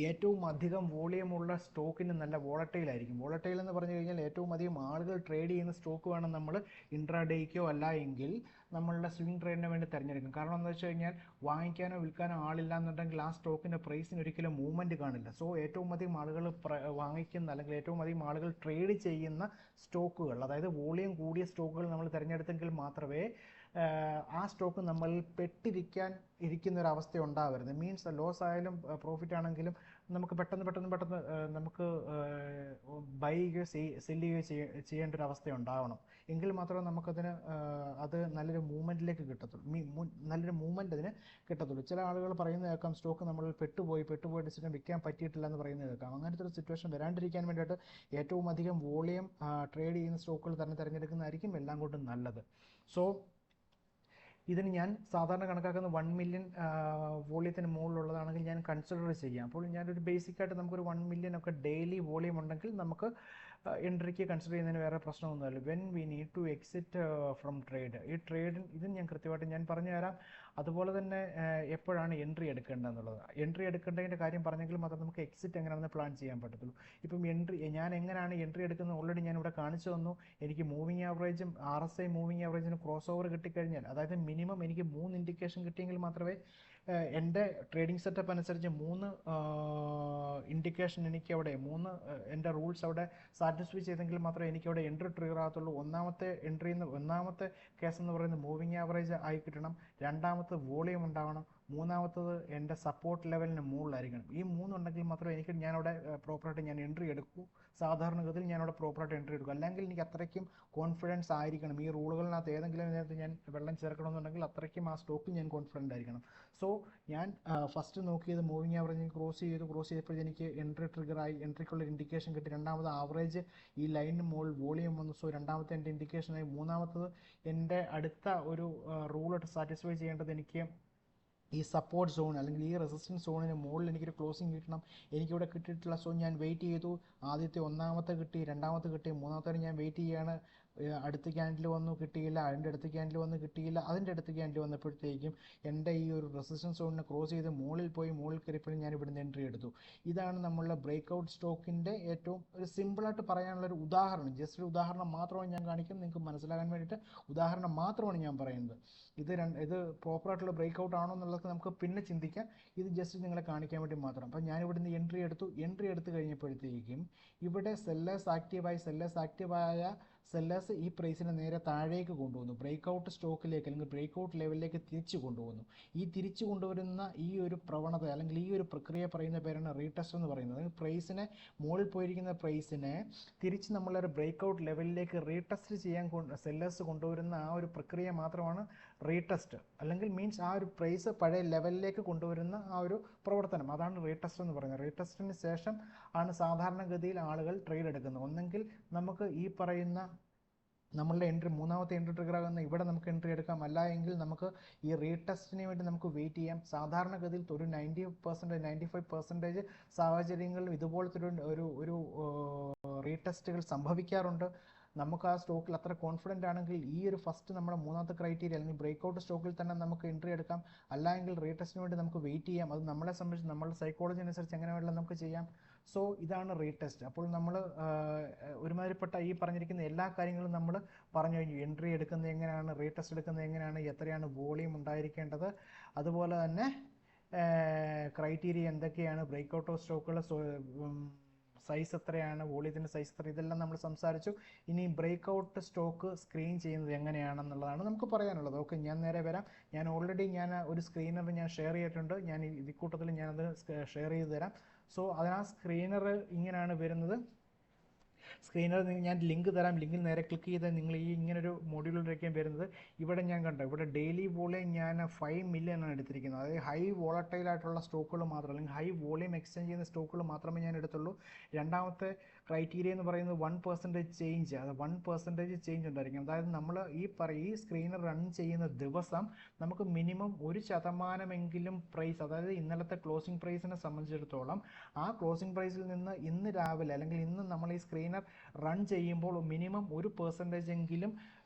Speaker 1: ഏറ്റവും അധികം വോളിയമുള്ള സ്റ്റോക്കിന് നല്ല വോളറ്റൈലായിരിക്കും. വോളറ്റൈൽ എന്ന് പറഞ്ഞു കഴിഞ്ഞാൽ ഏറ്റവും അധികം ആളുകൾ ട്രേഡ് ചെയ്യുന്ന സ്റ്റോക്ക് വേണം നമ്മൾ ഇൻട്രാഡേക്കോ അല്ല എങ്കിൽ നമ്മളുടെ സ്വിംഗ് ട്രേഡിന് വേണ്ടി തിരഞ്ഞെടുക്കും. കാരണം എന്താ വെച്ച് കഴിഞ്ഞാൽ വാങ്ങിക്കാനോ വിൽക്കാനോ ആളില്ല എന്നുണ്ടെങ്കിൽ ആ സ്റ്റോക്കിൻ്റെ പ്രൈസിന് ഒരിക്കലും മൂവ്മെൻറ്റ് കാണില്ല. സോ ഏറ്റവും അധികം ആളുകൾ വാങ്ങിക്കുന്ന അല്ലെങ്കിൽ ഏറ്റവും അധികം ആളുകൾ ട്രേഡ് ചെയ്യുന്ന സ്റ്റോക്കുകൾ, അതായത് വോളിയം കൂടിയ സ്റ്റോക്കുകൾ നമ്മൾ തിരഞ്ഞെടുത്തെങ്കിൽ മാത്രമേ ആ സ്റ്റോക്ക് നമ്മൾ ഇരിക്കുന്ന ഒരു അവസ്ഥ ഉണ്ടാവരുത്. മീൻസ് ലോസ് ആയാലും പ്രോഫിറ്റ് ആണെങ്കിലും നമുക്ക് പെട്ടെന്ന് നമുക്ക് ബൈ ചെയ്യുകയോ സെല്ല് ചെയ്യുകയോ ചെയ്യേണ്ട ഒരു അവസ്ഥ ഉണ്ടാവണം. എങ്കിൽ മാത്രമേ നമുക്കതിന് അത് നല്ലൊരു മൂവ്മെൻറ്റിലേക്ക് കിട്ടത്തുള്ളൂ, നല്ലൊരു മൂവ്മെൻറ്റ് അതിന് കിട്ടത്തുള്ളൂ. ചില ആളുകൾ പറയുന്നത് കേൾക്കാം, സ്റ്റോക്ക് നമ്മൾ പെട്ടുപോയി ഡിസിഷൻ വിൽക്കാൻ പറ്റിയിട്ടില്ല എന്ന് പറയുന്നത് കേൾക്കാം. അങ്ങനത്തെ ഒരു സിറ്റുവേഷൻ വരാണ്ടിരിക്കാൻ വേണ്ടിയിട്ട് ഏറ്റവും അധികം വോളിയം ട്രേഡ് ചെയ്യുന്ന സ്റ്റോക്കുകൾ തന്നെ തിരഞ്ഞെടുക്കുന്നതായിരിക്കും എല്ലാം കൊണ്ടും നല്ലത്. സോ ഇതിന് ഞാൻ സാധാരണ കണക്കാക്കുന്ന 1 മില്യൺ വോളിയത്തിന് മുകളിലുള്ളതാണെങ്കിൽ ഞാൻ കൺസിഡർ ചെയ്യാം. അപ്പോൾ ഞാനൊരു ബേസിക്കായിട്ട് നമുക്കൊരു 1 മില്യൺ ഒക്കെ ഡെയിലി വോളിയം ഉണ്ടെങ്കിൽ നമുക്ക് എൻട്രിക്ക് കൺസിഡർ ചെയ്യുന്നതിന് വേറെ പ്രശ്നമൊന്നുമില്ല. When we need to exit from trade, ഈ ഇത് ഞാൻ കൃത്യമായിട്ട് ഞാൻ പറഞ്ഞു തരാം. അതുപോലെ തന്നെ എപ്പോഴാണ് എൻട്രി എടുക്കേണ്ടതെന്നുള്ളത്, എൻട്രി എടുക്കേണ്ടതിൻ്റെ കാര്യം പറഞ്ഞെങ്കിൽ മാത്രം നമുക്ക് എക്സിറ്റ് എങ്ങനെയാണെന്ന് പ്ലാൻ ചെയ്യാൻ പറ്റത്തുള്ളൂ. ഇപ്പം ഞാൻ എങ്ങനെയാണ് എൻട്രി എടുക്കുന്നത് ഓൾറെഡി ഞാൻ ഇവിടെ കാണിച്ചു തന്നു. എനിക്ക് moving ആവറേജും RSI moving ആവറേജിന് cross over കിട്ടിക്കഴിഞ്ഞാൽ, അതായത് മിനിമം എനിക്ക് 3 ഇൻഡിക്കേഷൻ കിട്ടിയെങ്കിൽ മാത്രമേ എൻ്റെ ട്രേഡിംഗ് സെറ്റപ്പ് അനുസരിച്ച് 3 ഇൻഡിക്കേഷൻ എനിക്ക് അവിടെ എൻ്റെ റൂൾസ് അവിടെ സാറ്റിസ്ഫൈ ചെയ്തെങ്കിൽ മാത്രമേ എനിക്കവിടെ എൻട്രി ട്രിഗർ ആകത്തുള്ളൂ. ഒന്നാമത്തെ കേസ് എന്ന് പറയുന്നത് മൂവിങ് ആവറേജ് ആയി കിട്ടണം, രണ്ടാമത്തെ വോളിയം ഉണ്ടാവണം, മൂന്നാമത്തത് എൻ്റെ സപ്പോർട്ട് ലെവലിന് മുകളിലായിരിക്കണം. ഈ 3 ഉണ്ടെങ്കിൽ മാത്രമേ ഞാനവിടെ പ്രോപ്പറായിട്ട് ഞാൻ എൻട്രി എടുക്കൂ. സാധാരണഗതിയിൽ ഞാനവിടെ പ്രോപ്പറായിട്ട് എൻട്രി എടുക്കും. അല്ലെങ്കിൽ എനിക്ക് അത്രയ്ക്കും കോൺഫിഡൻസ് ആയിരിക്കണം. ഈ റൂളുകളിനകത്ത് ഏതെങ്കിലും നേരത്തെ ഞാൻ വെള്ളം ചേർക്കണമെന്നുണ്ടെങ്കിൽ അത്രയ്ക്കും ആ സ്റ്റോക്കിൽ ഞാൻ കോൺഫിഡൻ്റ് ആയിരിക്കണം. സോ ഞാൻ ഫസ്റ്റ് നോക്കിയത് മൂവിങ് ആവറേജ് ക്രോസ് ചെയ്തപ്പോൾ എനിക്ക് എൻട്രി ട്രിഗറായി, എൻട്രിക്കുള്ള ഇൻഡിക്കേഷൻ കിട്ടി. രണ്ടാമത് ആവറേജ് ഈ ലൈനിന് മുകളിൽ വോളിയം വന്നു. സോ രണ്ടാമത്തെ എൻ്റെ ഇൻഡിക്കേഷനായി. മൂന്നാമത്തത് എൻ്റെ അടുത്ത ഒരു റൂളായിട്ട് സാറ്റിസ്ഫൈ ചെയ്യേണ്ടത് എനിക്ക് ഈ സപ്പോർട്ട് സോൺ അല്ലെങ്കിൽ ഈ റെസിസ്റ്റൻസ് സോണിന് മുകളിൽ എനിക്കൊരു ക്ലോസിങ് കിട്ടണം. എനിക്കിവിടെ കിട്ടിയിട്ടില്ല. സോ ഞാൻ വെയിറ്റ് ചെയ്തു. ആദ്യത്തെ ഒന്നാമത്തെ കിട്ടി, രണ്ടാമത്തെ കിട്ടി, മൂന്നാമത്തെ ഞാൻ വെയിറ്റ് ചെയ്യുകയാണ്. അടുത്ത ക്യാൻഡിൽ വന്നു, കിട്ടിയില്ല. അതിൻ്റെ അടുത്ത ക്യാൻഡിൽ വന്ന് കിട്ടിയില്ല. അതിൻ്റെ അടുത്ത ക്യാൻഡിൽ വന്നപ്പോഴത്തേക്കും എൻ്റെ ഈ ഒരു റെസിസ്റ്റൻസ് സോണിനെ ക്രോസ് ചെയ്ത് മുകളിൽ കയറിയപ്പോഴും ഞാൻ ഇവിടുന്ന് എൻട്രി എടുത്തു. ഇതാണ് നമ്മളുടെ ബ്രേക്ക്ഔട്ട് സ്റ്റോക്കിൻ്റെ ഏറ്റവും ഒരു സിമ്പിളായിട്ട് പറയാനുള്ളൊരു ഉദാഹരണം. ജസ്റ്റ് ഒരു ഉദാഹരണം മാത്രമാണ് ഞാൻ കാണിക്കുന്നത്, നിങ്ങൾക്ക് മനസ്സിലാകാൻ വേണ്ടിയിട്ട് ഉദാഹരണം മാത്രമാണ് ഞാൻ പറയുന്നത്. ഇത് പ്രോപ്പറായിട്ടുള്ള ബ്രേക്ക്ഔട്ട് ആണോ എന്നുള്ളത് നമുക്ക് പിന്നെ ചിന്തിക്കാം. ഇത് ജസ്റ്റ് നിങ്ങളെ കാണിക്കാൻ വേണ്ടി മാത്രം. അപ്പം ഞാൻ ഇവിടുന്ന് എൻട്രി എടുത്തു കഴിഞ്ഞപ്പോഴത്തേക്കും ഇവിടെ സെല്ലേഴ്സ് ആക്റ്റീവായ സെല്ലേഴ്സ് ഈ പ്രൈസിനെ നേരെ താഴേക്ക് കൊണ്ടുവന്നു, ബ്രേക്ക്ഔട്ട് സ്റ്റോക്കിലേക്ക് അല്ലെങ്കിൽ ബ്രേക്ക്ഔട്ട് ലെവലിലേക്ക് തിരിച്ചു കൊണ്ടുവന്നു. ഈ തിരിച്ചു കൊണ്ടുവരുന്ന ഈ ഒരു പ്രവണത അല്ലെങ്കിൽ ഈ ഒരു പ്രക്രിയ പറയുന്ന പേരാണ് റീടെസ്റ്റ് എന്ന് പറയുന്നത്. പ്രൈസിനെ മുകളിൽ പോയിരിക്കുന്ന പ്രൈസിനെ തിരിച്ച് നമ്മളൊരു ബ്രേക്ക്ഔട്ട് ലെവലിലേക്ക് റീടെസ്റ്റ് ചെയ്യാൻ സെല്ലേഴ്സ് കൊണ്ടുവരുന്ന ആ ഒരു പ്രക്രിയ മാത്രമാണ് റീടെസ്റ്റ്. അല്ലെങ്കിൽ മീൻസ് ആ ഒരു പ്രൈസ് പഴയ ലെവലിലേക്ക് കൊണ്ടുവരുന്ന ആ ഒരു പ്രവർത്തനം, അതാണ് റീടെസ്റ്റ് എന്ന് പറയുന്നത്. റീടെസ്റ്റിന് ശേഷം ആണ് സാധാരണഗതിയിൽ ആളുകൾ ട്രേഡ് എടുക്കുന്നത്. ഒന്നെങ്കിൽ നമുക്ക് ഈ പറയുന്ന നമ്മളുടെ മൂന്നാമത്തെ എൻട്രി ട്രിഗർ ആകുന്ന ഇവിടെ നമുക്ക് എൻട്രി എടുക്കാം. അല്ല എങ്കിൽ നമുക്ക് ഈ റീടെസ്റ്റിന് വേണ്ടി നമുക്ക് വെയിറ്റ് ചെയ്യാം. സാധാരണഗതിയിൽ ഒരു 90%, 95% സാഹചര്യങ്ങളിൽ ഇതുപോലത്തെ ഒരു റീടെസ്റ്റുകൾ സംഭവിക്കാറുണ്ട്. നമുക്ക് ആ സ്റ്റോക്കിൽ അത്ര കോൺഫിഡൻ്റ് ആണെങ്കിൽ ഈ ഒരു ഫസ്റ്റ് നമ്മുടെ മൂന്നാമത്തെ ക്രൈറ്റീരിയ അല്ലെങ്കിൽ ബ്രേക്ക്ഔട്ട് സ്റ്റോക്കിൽ തന്നെ നമുക്ക് എൻട്രി എടുക്കാം. അല്ലെങ്കിൽ റീടെസ്റ്റിന് വേണ്ടി നമുക്ക് വെയിറ്റ് ചെയ്യാം. അത് നമ്മളെ സംബന്ധിച്ച് നമ്മളുടെ സൈക്കോളജി അനുസരിച്ച് എങ്ങനെ വേണമെങ്കിലും നമുക്ക് ചെയ്യാം. സോ ഇതാണ് റീടെസ്റ്റ്. അപ്പോൾ നമ്മൾ ഒരുമാതിരിപ്പെട്ട ഈ പറഞ്ഞിരിക്കുന്ന എല്ലാ കാര്യങ്ങളും നമ്മൾ പറഞ്ഞു കഴിഞ്ഞു. എൻട്രി എടുക്കുന്നത് എങ്ങനെയാണ്, റീടെസ്റ്റ് എടുക്കുന്നത് എങ്ങനെയാണ്, എത്രയാണ് വോളിയം ഉണ്ടായിരിക്കേണ്ടത്, അതുപോലെ തന്നെ ക്രൈറ്റീരിയ എന്തൊക്കെയാണ്, ബ്രേക്ക്ഔട്ട് സ്റ്റോക്കുകൾ സൈസ് എത്രയാണ്, വോളിയത്തിൻ്റെ സൈസ് എത്ര, ഇതെല്ലാം നമ്മൾ സംസാരിച്ചു. ഇനി ബ്രേക്ക്ഔട്ട് സ്റ്റോക്ക് സ്ക്രീൻ ചെയ്യുന്നത് എങ്ങനെയാണെന്നുള്ളതാണ് നമുക്ക് പറയാനുള്ളത്. ഓക്കെ, ഞാൻ നേരെ വരാം. ഞാൻ ഓൾറെഡി ഒരു സ്ക്രീനർ ഞാൻ ഷെയർ ചെയ്തിട്ടുണ്ട്. ഞാൻ ഈ കൂട്ടത്തിൽ ഞാനത് ഷെയർ ചെയ്ത് തരാം. സോ ആ സ്ക്രീനർ ഇങ്ങനെയാണ് വരുന്നത്. സ്ക്രീനർ ഞാൻ ലിങ്ക് തരാം, ലിങ്കിൽ നേരെ ക്ലിക്ക് ചെയ്താൽ നിങ്ങൾ ഈ ഇങ്ങനൊരു മൊഡ്യൂളിലേക്കാണ് വരുന്നത്. ഇവിടെ ഞാൻ കണ്ടു, ഇവിടെ ഡെയിലി വോളിയം ഞാൻ 5 മില്യൺ ആണ് എടുത്തിരിക്കുന്നത്. അതായത് ഹൈ വോളട്ടൈൽ ആയിട്ടുള്ള സ്റ്റോക്കുകൾ മാത്രം, അല്ലെങ്കിൽ ഹൈ വോളിയം എക്സ്ചേഞ്ച് ചെയ്യുന്ന സ്റ്റോക്കുകൾ മാത്രമേ ഞാൻ എടുത്തുള്ളൂ. രണ്ടാമത്തെ ക്രൈറ്റീരിയ എന്ന് പറയുന്നത് 1% ചേഞ്ച്, അത് 1% ചേഞ്ച് ഉണ്ടായിരിക്കും. അതായത് നമ്മൾ ഈ സ്ക്രീനർ റൺ ചെയ്യുന്ന ദിവസം നമുക്ക് മിനിമം 1% പ്രൈസ്, അതായത് ഇന്നലത്തെ ക്ലോസിംഗ് പ്രൈസിനെ സംബന്ധിച്ചിടത്തോളം ആ ക്ലോസിംഗ് പ്രൈസിൽ നിന്ന് ഇന്ന് രാവിലെ അല്ലെങ്കിൽ ഇന്ന് നമ്മൾ ഈ സ്ക്രീനർ റൺ ചെയ്യുമ്പോൾ മിനിമം 1%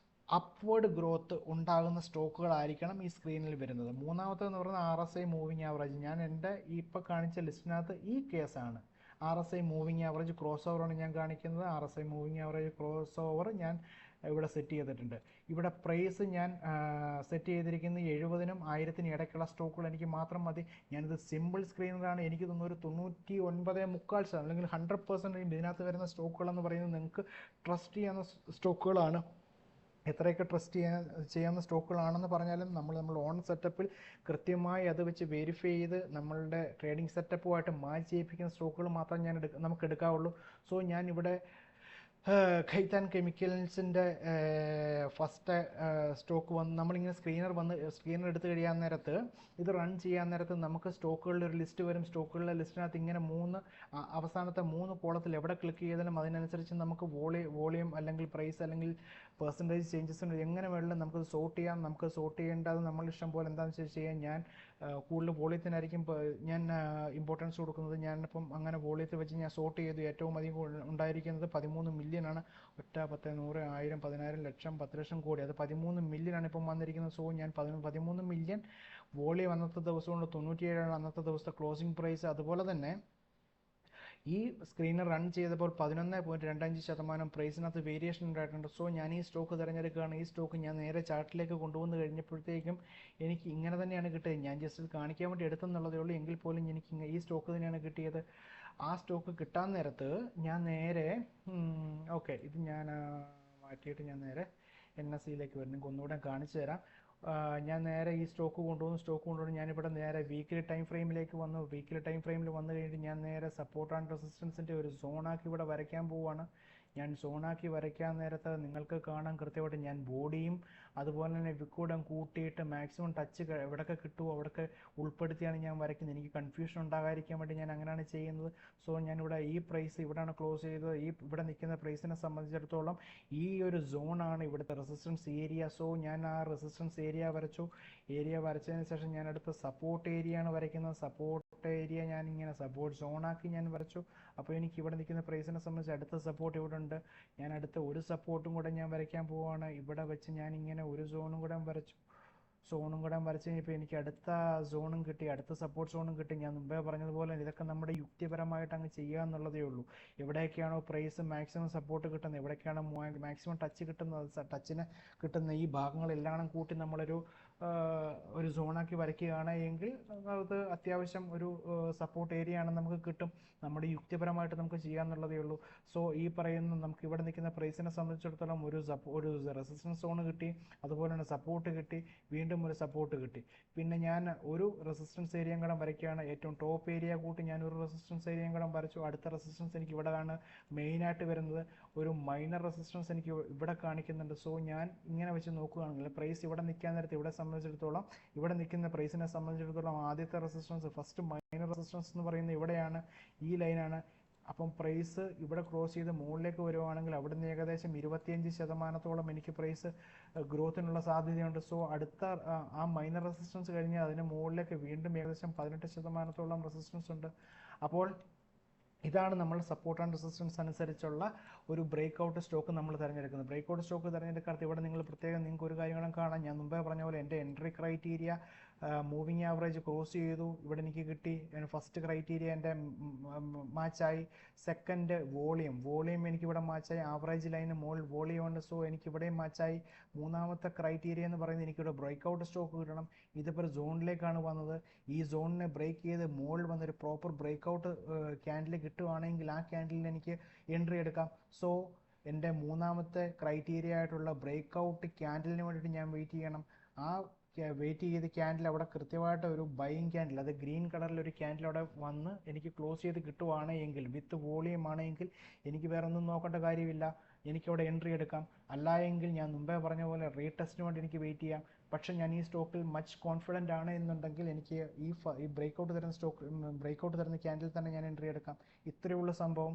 Speaker 1: അപ്വേർഡ് ഗ്രോത്ത് ഉണ്ടാകുന്ന സ്റ്റോക്കുകളായിരിക്കണം ഈ സ്ക്രീനിൽ വരുന്നത്. മൂന്നാമത്തേന്ന് പറയുന്നത് RSI മൂവിങ് ആവറേജ്. ഞാൻ എൻ്റെ ഇപ്പോൾ കാണിച്ച ലിസ്റ്റിനകത്ത് ഈ കേസാണ്. RSI മൂവിങ് ആവറേജ് ക്രോസ് ഓവറാണ് ഞാൻ കാണിക്കുന്നത്. RSI moving average cross over ഞാൻ ഇവിടെ സെറ്റ് ചെയ്തിട്ടുണ്ട്. ഇവിടെ പ്രൈസ് ഞാൻ സെറ്റ് ചെയ്തിരിക്കുന്നത് 70-നും 1000-നും ഇടയ്ക്കുള്ള സ്റ്റോക്കുകൾ എനിക്ക് മാത്രം മതി. ഞാനിത് സിമ്പിൾ സ്ക്രീനറാണ്. എനിക്ക് തോന്നുന്നു ഒരു 99.25% അല്ലെങ്കിൽ 100% ഇതിനകത്ത് വരുന്ന സ്റ്റോക്കുകളെന്ന് പറയുന്നത് നിങ്ങൾക്ക് ട്രസ്റ്റ് ചെയ്യാവുന്ന സ്റ്റോക്കുകളാണ്. എത്രയൊക്കെ ട്രസ്റ്റ് ചെയ്യാവുന്ന സ്റ്റോക്കുകളാണെന്ന് പറഞ്ഞാലും നമ്മൾ ഓൺ സെറ്റപ്പിൽ കൃത്യമായി അത് വെച്ച് വെരിഫൈ ചെയ്ത് നമ്മളുടെ ട്രേഡിംഗ് സെറ്റപ്പുമായിട്ട് മാച്ച് ചെയ്യിപ്പിക്കുന്ന സ്റ്റോക്കുകൾ മാത്രം നമുക്ക് എടുക്കാവുള്ളൂ. സോ ഞാനിവിടെ ഖൈത്താൻ കെമിക്കൽസിൻ്റെ ഫസ്റ്റ് സ്റ്റോക്ക് വന്ന് നമ്മളിങ്ങനെ സ്ക്രീനർ എടുത്ത് കഴിയാൻ നേരത്ത്, ഇത് റൺ ചെയ്യാൻ നേരത്ത് നമുക്ക് സ്റ്റോക്കുകളുടെ ഒരു ലിസ്റ്റ് വരും. സ്റ്റോക്കുകളുടെ ലിസ്റ്റിനകത്ത് ഇങ്ങനെ അവസാനത്തെ 3 കോളത്തിൽ എവിടെ ക്ലിക്ക് ചെയ്താലും അതിനനുസരിച്ച് നമുക്ക് വോളിയം അല്ലെങ്കിൽ പ്രൈസ് അല്ലെങ്കിൽ പെർസെൻറ്റേജ് ചേഞ്ചസ് എങ്ങനെ വേണമെങ്കിലും നമുക്ക് സോർട്ട് ചെയ്യാം. നമുക്ക് സോർട്ട് ചെയ്യേണ്ടത് നമ്മളുടെ ഇഷ്ടം പോലെ എന്താണെന്ന് വെച്ച് ചെയ്യാം. ഞാൻ കൂടുതൽ വോളിയത്തിനായിരിക്കും ഞാൻ ഇമ്പോർട്ടൻസ് കൊടുക്കുന്നത്. ഞാനിപ്പം അങ്ങനെ വോളിയത്തിൽ വെച്ച് ഞാൻ സോർട്ട് ചെയ്തു. ഏറ്റവും അധികം ഉണ്ടായിരിക്കുന്നത് 13 മില്യൺ ആണ്. 1, 10, 100, 1000, 10,000, ലക്ഷം, 10 ലക്ഷം കോടി, അത് 13 മില്യൺ ആണ് ഇപ്പം വന്നിരിക്കുന്നത്. സോ ഞാൻ 13 മില്യൺ വോളിയം അന്നത്തെ ദിവസമുണ്ട്. 97 അന്നത്തെ ദിവസത്തെ ക്ലോസിംഗ് പ്രൈസ്. അതുപോലെ തന്നെ ഈ സ്ക്രീനർ റൺ ചെയ്തപ്പോൾ 11.25% പ്രൈസിനകത്ത് വേരിയേഷൻ ഉണ്ടായിട്ടുണ്ട്. സോ ഞാൻ ഈ സ്റ്റോക്ക് തിരഞ്ഞെടുക്കുകയാണ്. ഈ സ്റ്റോക്ക് ഞാൻ നേരെ ചാർട്ടിലേക്ക് കൊണ്ടുവന്ന് കഴിഞ്ഞപ്പോഴത്തേക്കും എനിക്ക് ഇങ്ങനെ തന്നെയാണ് കിട്ടിയത്. ഞാൻ ജസ്റ്റ് കാണിക്കാൻ വേണ്ടി എടുത്തെന്നുള്ളതേ ഉള്ളൂ. എങ്കിൽ പോലും എനിക്ക് ഈ സ്റ്റോക്ക് തന്നെയാണ് കിട്ടിയത്. ആ സ്റ്റോക്ക് കിട്ടാൻ നേരത്ത് ഞാൻ നേരെ ഓക്കെ, ഇത് ഞാൻ മാറ്റിയിട്ട് ഞാൻ നേരെ NSEയിലേക്ക് വരും. നിങ്ങൾക്ക് ഒന്നുകൂടെ കാണിച്ചു തരാം. ഞാൻ നേരെ ഈ സ്റ്റോക്ക് കൊണ്ടുവന്ന് ഞാനിവിടെ നേരെ വീക്കിലി ടൈം ഫ്രെയിമിലേക്ക് വന്നു. വീക്കിലി ടൈം ഫ്രെയിമിൽ വന്നു കഴിഞ്ഞിട്ട് ഞാൻ നേരെ സപ്പോർട്ട് ആൻഡ് റെസിസ്റ്റൻസിൻ്റെ ഒരു സോണാക്കി ഇവിടെ വരയ്ക്കാൻ പോവുകയാണ്. ഞാൻ സോണാക്കി വരയ്ക്കാൻ നേരത്ത് നിങ്ങൾക്ക് കാണാൻ കൃത്യമായിട്ട് ഞാൻ ബോഡിയും അതുപോലെ തന്നെ വിക്കൂടം കൂട്ടിയിട്ട് മാക്സിമം ടച്ച് എവിടെയൊക്കെ കിട്ടുമോ അവിടെയൊക്കെ ഉൾപ്പെടുത്തിയാണ് ഞാൻ വരയ്ക്കുന്നത്. എനിക്ക് കൺഫ്യൂഷൻ ഉണ്ടാകാതിരിക്കാൻ വേണ്ടി ഞാൻ അങ്ങനെയാണ് ചെയ്യുന്നത്. സോ ഞാനിവിടെ ഈ പ്രൈസ് ഇവിടെയാണ് ക്ലോസ് ചെയ്തത്. ഇവിടെ നിൽക്കുന്ന പ്രൈസിനെ സംബന്ധിച്ചിടത്തോളം ഈ ഒരു സോണാണ് ഇവിടുത്തെ റെസിസ്റ്റൻസ് ഏരിയ. സോ ഞാൻ ആ റെസിസ്റ്റൻസ് ഏരിയ വരച്ചു. വരച്ചതിന് ശേഷം ഞാൻ അടുത്ത സപ്പോർട്ട് ഏരിയയാണ് വരയ്ക്കുന്നത്. സപ്പോർട്ട് ഏരിയ ഞാൻ ഇങ്ങനെ സപ്പോർട്ട് സോണാക്കി ഞാൻ വരച്ചു. അപ്പോൾ എനിക്ക് ഇവിടെ നിൽക്കുന്ന പ്രൈസിനെ സംബന്ധിച്ച് അടുത്ത സപ്പോർട്ട് ഇവിടെ ഉണ്ട്. ഞാൻ അടുത്ത ഒരു സപ്പോർട്ടും കൂടെ ഞാൻ വരയ്ക്കാൻ പോവുകയാണ്. ഇവിടെ വെച്ച് ഞാൻ ഇങ്ങനെ ഒരു സോണും കൂടെ വരച്ചു. വരച്ച് കഴിഞ്ഞപ്പോൾ എനിക്ക് അടുത്ത സോണും കിട്ടി, അടുത്ത സപ്പോർട്ട് സോണും കിട്ടി. ഞാൻ മുമ്പേ പറഞ്ഞതുപോലെ ഇതൊക്കെ നമ്മുടെ യുക്തിപരമായിട്ട് അങ്ങ് ചെയ്യുക എന്നുള്ളതേ ഉള്ളൂ. എവിടെയൊക്കെയാണോ പ്രൈസ് മാക്സിമം സപ്പോർട്ട് കിട്ടുന്നത്, എവിടേക്കാണോ മാക്സിമം ടച്ച് കിട്ടുന്നത്, ടച്ചിന് കിട്ടുന്ന ഈ ഭാഗങ്ങളെല്ലാം കൂട്ടി നമ്മളൊരു സോണാക്കി വരയ്ക്കുകയാണ് എങ്കിൽ അത് അത്യാവശ്യം ഒരു സപ്പോർട്ട് ഏരിയ ആണെന്ന് നമുക്ക് കിട്ടും. നമ്മുടെ യുക്തിപരമായിട്ട് നമുക്ക് ചെയ്യാന്നുള്ളതേ ഉള്ളൂ. സോ ഈ പറയുന്ന നമുക്ക് ഇവിടെ നിൽക്കുന്ന പ്രൈസിനെ സംബന്ധിച്ചിടത്തോളം ഒരു റെസിസ്റ്റൻസ് സോൺ കിട്ടി, അതുപോലെ തന്നെ സപ്പോർട്ട് കിട്ടി, വീണ്ടും ഒരു സപ്പോർട്ട് കിട്ടി. പിന്നെ ഞാൻ ഒരു റെസിസ്റ്റൻസ് ഏരിയയും കൂടെ വരയ്ക്കുകയാണ്. ഏറ്റവും ടോപ്പ് ഏരിയ കൂട്ടി ഞാൻ ഒരു റെസിസ്റ്റൻസ് ഏരിയയും കൂടെ വരച്ചു. അടുത്ത റെസിസ്റ്റൻസ് എനിക്ക് ഇവിടെയാണ് മെയിനായിട്ട് വരുന്നത്. ഒരു മൈനർ റെസിസ്റ്റൻസ് എനിക്ക് ഇവിടെ കാണിക്കുന്നുണ്ട്. സോ ഞാൻ ഇങ്ങനെ വെച്ച് നോക്കുകയാണെങ്കിൽ പ്രൈസ് ഇവിടെ നിൽക്കാൻ നേരത്തെ ഇവിടെ നിൽക്കുന്ന പ്രൈസിനെ സംബന്ധിച്ചിടത്തോളം ആദ്യത്തെ റെസിസ്റ്റൻസ്, ഫസ്റ്റ് മൈനർ റെസിസ്റ്റൻസ് എന്ന് പറയുന്നത് ഇവിടെയാണ്, ഈ ലൈനാണ്. അപ്പം പ്രൈസ് ഇവിടെ ക്രോസ് ചെയ്ത് മുകളിലേക്ക് വരുവാണെങ്കിൽ അവിടുന്ന് ഏകദേശം 25% എനിക്ക് പ്രൈസ് ഗ്രോത്തിനുള്ള സാധ്യതയുണ്ട്. സോ അടുത്ത ആ മൈനർ റെസിസ്റ്റൻസ് കഴിഞ്ഞാൽ അതിന് മുകളിലേക്ക് വീണ്ടും ഏകദേശം 18% റെസിസ്റ്റൻസ് ഉണ്ട്. അപ്പോൾ ഇതാണ് നമ്മൾ സപ്പോർട്ട് ആൻഡ് റെസിസ്റ്റൻസ് അനുസരിച്ചുള്ള ഒരു ബ്രേക്ക് ഔട്ട് സ്റ്റോക്ക് നമ്മൾ തിരഞ്ഞെടുക്കുന്നത്. ബ്രേക്ക് ഔട്ട് സ്റ്റോക്ക് തിരഞ്ഞെടുക്കാത്ത ഇവിടെ നിങ്ങൾ പ്രത്യേകം നിങ്ങൾക്ക് ഒരു കാര്യങ്ങളും കാണാം. ഞാൻ മുമ്പേ പറഞ്ഞ പോലെ എൻ്റെ entry criteria moving average cross ചെയ്തു, ഇവിടെ എനിക്ക് കിട്ടി. ഫസ്റ്റ് ക്രൈറ്റീരിയ എൻ്റെ മാച്ചായി. സെക്കൻഡ് വോളിയം എനിക്കിവിടെ മാച്ചായി. ആവറേജ് ലൈന് മുകളിൽ വോളിയം ഉണ്ട്. സോ എനിക്കിവിടെയും മാച്ചായി. മൂന്നാമത്തെ ക്രൈറ്റീരിയ എന്ന് പറയുന്നത് എനിക്കിവിടെ ബ്രേക്ക് ഔട്ട് സ്റ്റോക്ക് കിട്ടണം. ഇതിപ്പോൾ ഒരു സോണിലേക്കാണ് വന്നത്. ഈ സോണിനെ ബ്രേക്ക് ചെയ്ത് മുകളിൽ വന്നൊരു പ്രോപ്പർ ബ്രേക്ക് ഔട്ട് ക്യാൻഡിൽ കിട്ടുവാണെങ്കിൽ ആ ക്യാൻഡിലിൽ എനിക്ക് എൻട്രി എടുക്കാം. സോ എൻ്റെ മൂന്നാമത്തെ ക്രൈറ്റീരിയ ആയിട്ടുള്ള ബ്രേക്ക് ഔട്ട് ക്യാൻഡിലിന് വേണ്ടിയിട്ട് ഞാൻ വെയിറ്റ് ചെയ്യണം. ആ വെയിറ്റ് ചെയ്ത് ക്യാൻഡിൽ അവിടെ കൃത്യമായിട്ട് ഒരു ബൈയിങ് ക്യാൻഡിൽ, അത് ഗ്രീൻ കളറിൽ ഒരു ക്യാൻഡിൽ അവിടെ വന്ന് എനിക്ക് ക്ലോസ് ചെയ്ത് കിട്ടുവാണെങ്കിൽ, വിത്ത് വോളിയം ആണെങ്കിൽ എനിക്ക് വേറെ ഒന്നും നോക്കേണ്ട കാര്യമില്ല, എനിക്കവിടെ എൻട്രി എടുക്കാം. അല്ല എങ്കിൽ ഞാൻ മുമ്പേ പറഞ്ഞ പോലെ റീടെസ്റ്റിന് വേണ്ടി എനിക്ക് വെയിറ്റ് ചെയ്യാം. പക്ഷേ ഞാൻ ഈ സ്റ്റോക്കിൽ മച്ച് കോൺഫിഡൻ്റ് ആണ് എന്നുണ്ടെങ്കിൽ എനിക്ക് ഈ ബ്രേക്കൗട്ട് തരുന്ന ക്യാൻഡിൽ തന്നെ ഞാൻ എൻട്രി എടുക്കാം. ഇത്രയുള്ള സംഭവം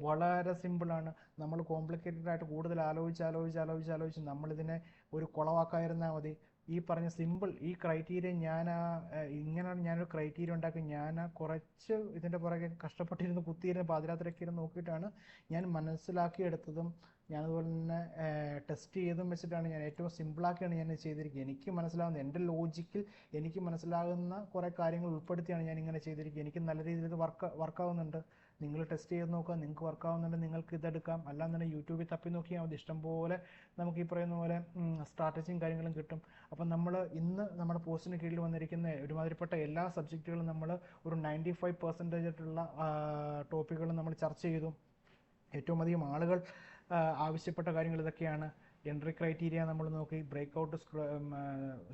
Speaker 1: വളരെ സിമ്പിളാണ്. നമ്മൾ കോംപ്ലിക്കേറ്റഡ് ആയിട്ട് കൂടുതൽ ആലോചിച്ച് നമ്മളിതിനെ ഒരു കുളവാക്കാതിരുന്നാൽ മതി. ഈ പറഞ്ഞ സിമ്പിൾ ഈ ക്രൈറ്റീരിയ ഇങ്ങനെയാണ് ഞാനൊരു ക്രൈറ്റീരിയ ഉണ്ടാക്കി. ഞാൻ കുറച്ച് ഇതിൻ്റെ പുറകെ കഷ്ടപ്പെട്ടിരുന്ന് കുത്തിയിരുന്ന് പാതിരാത്രിയൊക്കെ ഇരുന്ന് നോക്കിയിട്ടാണ് ഞാൻ മനസ്സിലാക്കിയെടുത്തതും ഞാനതുപോലെ തന്നെ ടെസ്റ്റ് ചെയ്തും വെച്ചിട്ടാണ് ഞാൻ ഏറ്റവും സിമ്പിളാക്കിയാണ് ഞാൻ ചെയ്തിരിക്കുന്നത്. എനിക്ക് മനസ്സിലാവുന്ന എൻ്റെ ലോജിക്കിൽ എനിക്ക് മനസ്സിലാകുന്ന കുറേ കാര്യങ്ങൾ ഉൾപ്പെടുത്തിയാണ് ഞാൻ ഇങ്ങനെ ചെയ്തിരിക്കുന്നത്. എനിക്ക് നല്ല രീതിയിൽ ഇത് വർക്കാവുന്നുണ്ട്. നിങ്ങൾ ടെസ്റ്റ് ചെയ്ത് നോക്കുക, നിങ്ങൾക്ക് വർക്കാവുന്നുണ്ട് നിങ്ങൾക്ക് ഇതെടുക്കാം. അല്ലാന്നുണ്ടെങ്കിൽ യൂട്യൂബിൽ തപ്പി നോക്കിയാൽ മതി, ഇഷ്ടംപോലെ നമുക്ക് ഈ പറയുന്ന പോലെ സ്ട്രാറ്റജിയും കാര്യങ്ങളും കിട്ടും. അപ്പം നമ്മൾ ഇന്ന് നമ്മുടെ പോസ്റ്റിന് കീഴിൽ വന്നിരിക്കുന്ന ഒരുമാതിരിപ്പെട്ട എല്ലാ സബ്ജക്റ്റുകളും നമ്മൾ ഒരു 95% ആയിട്ടുള്ള ടോപ്പിക്കുകൾ നമ്മൾ ചർച്ച ചെയ്തു. ഏറ്റവും അധികം ആളുകൾ ആവശ്യപ്പെട്ട കാര്യങ്ങൾ ഇതൊക്കെയാണ്. എൻട്രി ക്രൈറ്റീരിയ നമ്മൾ നോക്കി, ബ്രേക്കൗട്ട്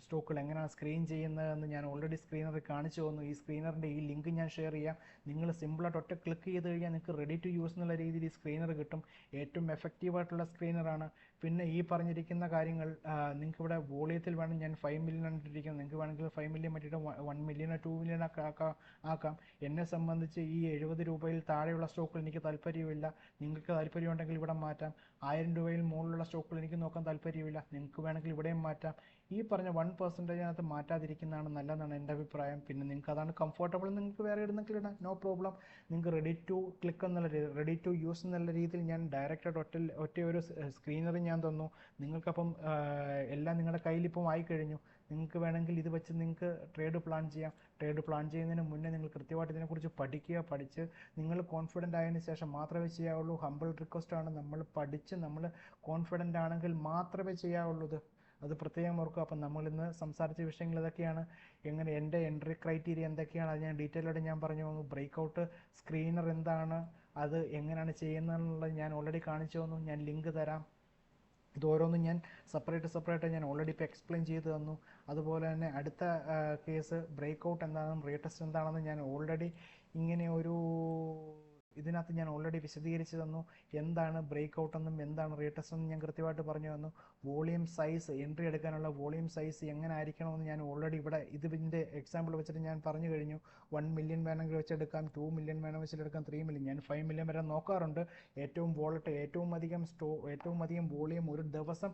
Speaker 1: സ്റ്റോക്കുകൾ എങ്ങനെയാണ് സ്ക്രീൻ ചെയ്യുന്നതെന്ന് ഞാൻ ഓൾറെഡി സ്ക്രീനറിൽ കാണിച്ചു തന്നു. ഈ സ്ക്രീനറിൻ്റെ ഈ ലിങ്ക് ഞാൻ ഷെയർ ചെയ്യാം. നിങ്ങൾ സിമ്പിളായിട്ട് ഒറ്റ ക്ലിക്ക് ചെയ്ത് കഴിഞ്ഞാൽ നിങ്ങൾക്ക് റെഡി ടു യൂസ് എന്നുള്ള രീതിയിൽ ഈ സ്ക്രീനർ കിട്ടും. ഏറ്റവും എഫക്റ്റീവായിട്ടുള്ള സ്ക്രീനറാണ്. പിന്നെ ഈ പറഞ്ഞിരിക്കുന്ന കാര്യങ്ങൾ നിങ്ങൾക്ക് ഇവിടെ വോളിയത്തിൽ വേണം, ഞാൻ 5 മില്യൺ ഇട്ടിരിക്കുന്നത്. നിങ്ങൾക്ക് വേണമെങ്കിൽ 5 മില്യൺ മറ്റിട്ട് 1 മില്യണോ 2 മില്യൺ ആക്കാം. എന്നെ സംബന്ധിച്ച് ഈ 70 രൂപയിൽ താഴെയുള്ള സ്റ്റോക്കുകൾ എനിക്ക് താല്പര്യമില്ല. നിങ്ങൾക്ക് താല്പര്യമുണ്ടെങ്കിൽ ഇവിടെ മാറ്റാം. 1000 രൂപയിൽ മുകളിലുള്ള സ്റ്റോക്കുകൾ എനിക്ക് നോക്കാൻ താല്പര്യമില്ല. നിങ്ങൾക്ക് വേണമെങ്കിൽ ഇവിടെയും മാറ്റാം. ഈ പറഞ്ഞ 1% മാറ്റാതിരിക്കുന്നതാണ് നല്ലതെന്നാണ് എൻ്റെ അഭിപ്രായം. പിന്നെ നിങ്ങൾക്ക് അതാണ് കംഫർട്ടബിൾ, നിങ്ങൾക്ക് വേറെ ഇടുന്നെങ്കിൽ ഇടാം, നോ പ്രോബ്ലം. നിങ്ങൾക്ക് റെഡി ടു ക്ലിക്ക് എന്നുള്ള റെഡി ടു യൂസ് എന്നുള്ള രീതിയിൽ ഞാൻ ഡയറക്റ്റായിട്ട് ഒറ്റ ഒരു സ്ക്രീനർ ഞാൻ തന്നു. നിങ്ങൾക്കപ്പം എല്ലാം നിങ്ങളുടെ കയ്യിലിപ്പം ആയിക്കഴിഞ്ഞു. നിങ്ങൾക്ക് വേണമെങ്കിൽ ഇത് വെച്ച് നിങ്ങൾക്ക് ട്രേഡ് പ്ലാൻ ചെയ്യാം. ട്രേഡ് പ്ലാൻ ചെയ്യുന്നതിന് മുന്നേ നിങ്ങൾ കൃത്യമായിട്ട് ഇതിനെക്കുറിച്ച് പഠിച്ച് നിങ്ങൾ കോൺഫിഡൻ്റ് ആയതിനു ശേഷം മാത്രമേ ചെയ്യാവുള്ളൂ. ഹംബിൾ റിക്വസ്റ്റാണ്, നമ്മൾ പഠിച്ച് നമ്മൾ കോൺഫിഡൻ്റ് ആണെങ്കിൽ മാത്രമേ ചെയ്യാവുള്ളൂ. അത് പ്രത്യേകം ഓർക്കുക. അപ്പം നമ്മളിന്ന് സംസാരിച്ച വിഷയങ്ങൾ ഇതൊക്കെയാണ്. എങ്ങനെ എൻ്റെ എൻട്രി ക്രൈറ്റീരിയ എന്തൊക്കെയാണ് അത് ഞാൻ ഡീറ്റെയിൽ ആയിട്ട് ഞാൻ പറഞ്ഞു തന്നു. ബ്രേക്കൗട്ട് സ്ക്രീനർ എന്താണ്, അത് എങ്ങനെയാണ് ചെയ്യുന്നതെന്നുള്ളത് ഞാൻ ഓൾറെഡി കാണിച്ചു തന്നു. ഞാൻ ലിങ്ക് തരാം. ഇത് ഓരോന്നും ഞാൻ സെപ്പറേറ്റ് ഞാൻ ഓൾറെഡി ഇപ്പോൾ എക്സ്പ്ലെയിൻ ചെയ്ത് തന്നു. അതുപോലെ തന്നെ അടുത്ത കേസ് ബ്രേക്കൗട്ട് എന്താണെന്നും റീടെസ്റ്റ് എന്താണെന്നും ഞാൻ ഓൾറെഡി ഇങ്ങനെ ഒരു ഇതിനകത്ത് ഞാൻ ഓൾറെഡി വിശദീകരിച്ച് തന്നു. എന്താണ് ബ്രേക്കൗട്ട് എന്നും എന്താണ് റീടെസ്റ്റ് എന്നും ഞാൻ കൃത്യമായിട്ട് പറഞ്ഞു തന്നു. വോളിയം സൈസ്, എൻട്രി എടുക്കാനുള്ള വോളിയം സൈസ് എങ്ങനെ ആയിരിക്കണമെന്ന് ഞാൻ ഓൾറെഡി ഇവിടെ ഇതിൻ്റെ എക്സാമ്പിൾ വെച്ചിട്ട് ഞാൻ പറഞ്ഞു കഴിഞ്ഞു. 1 മില്യൺ വേണമെങ്കിൽ വെച്ചെടുക്കാം, 2 മില്യൺ വേണം വെച്ചെടുക്കാം, 3 മില്യൺ. ഞാൻ 5 മില്യൺ വരെ നോക്കാറുണ്ട്. ഏറ്റവും അധികം വോളിയം ഒരു ദിവസം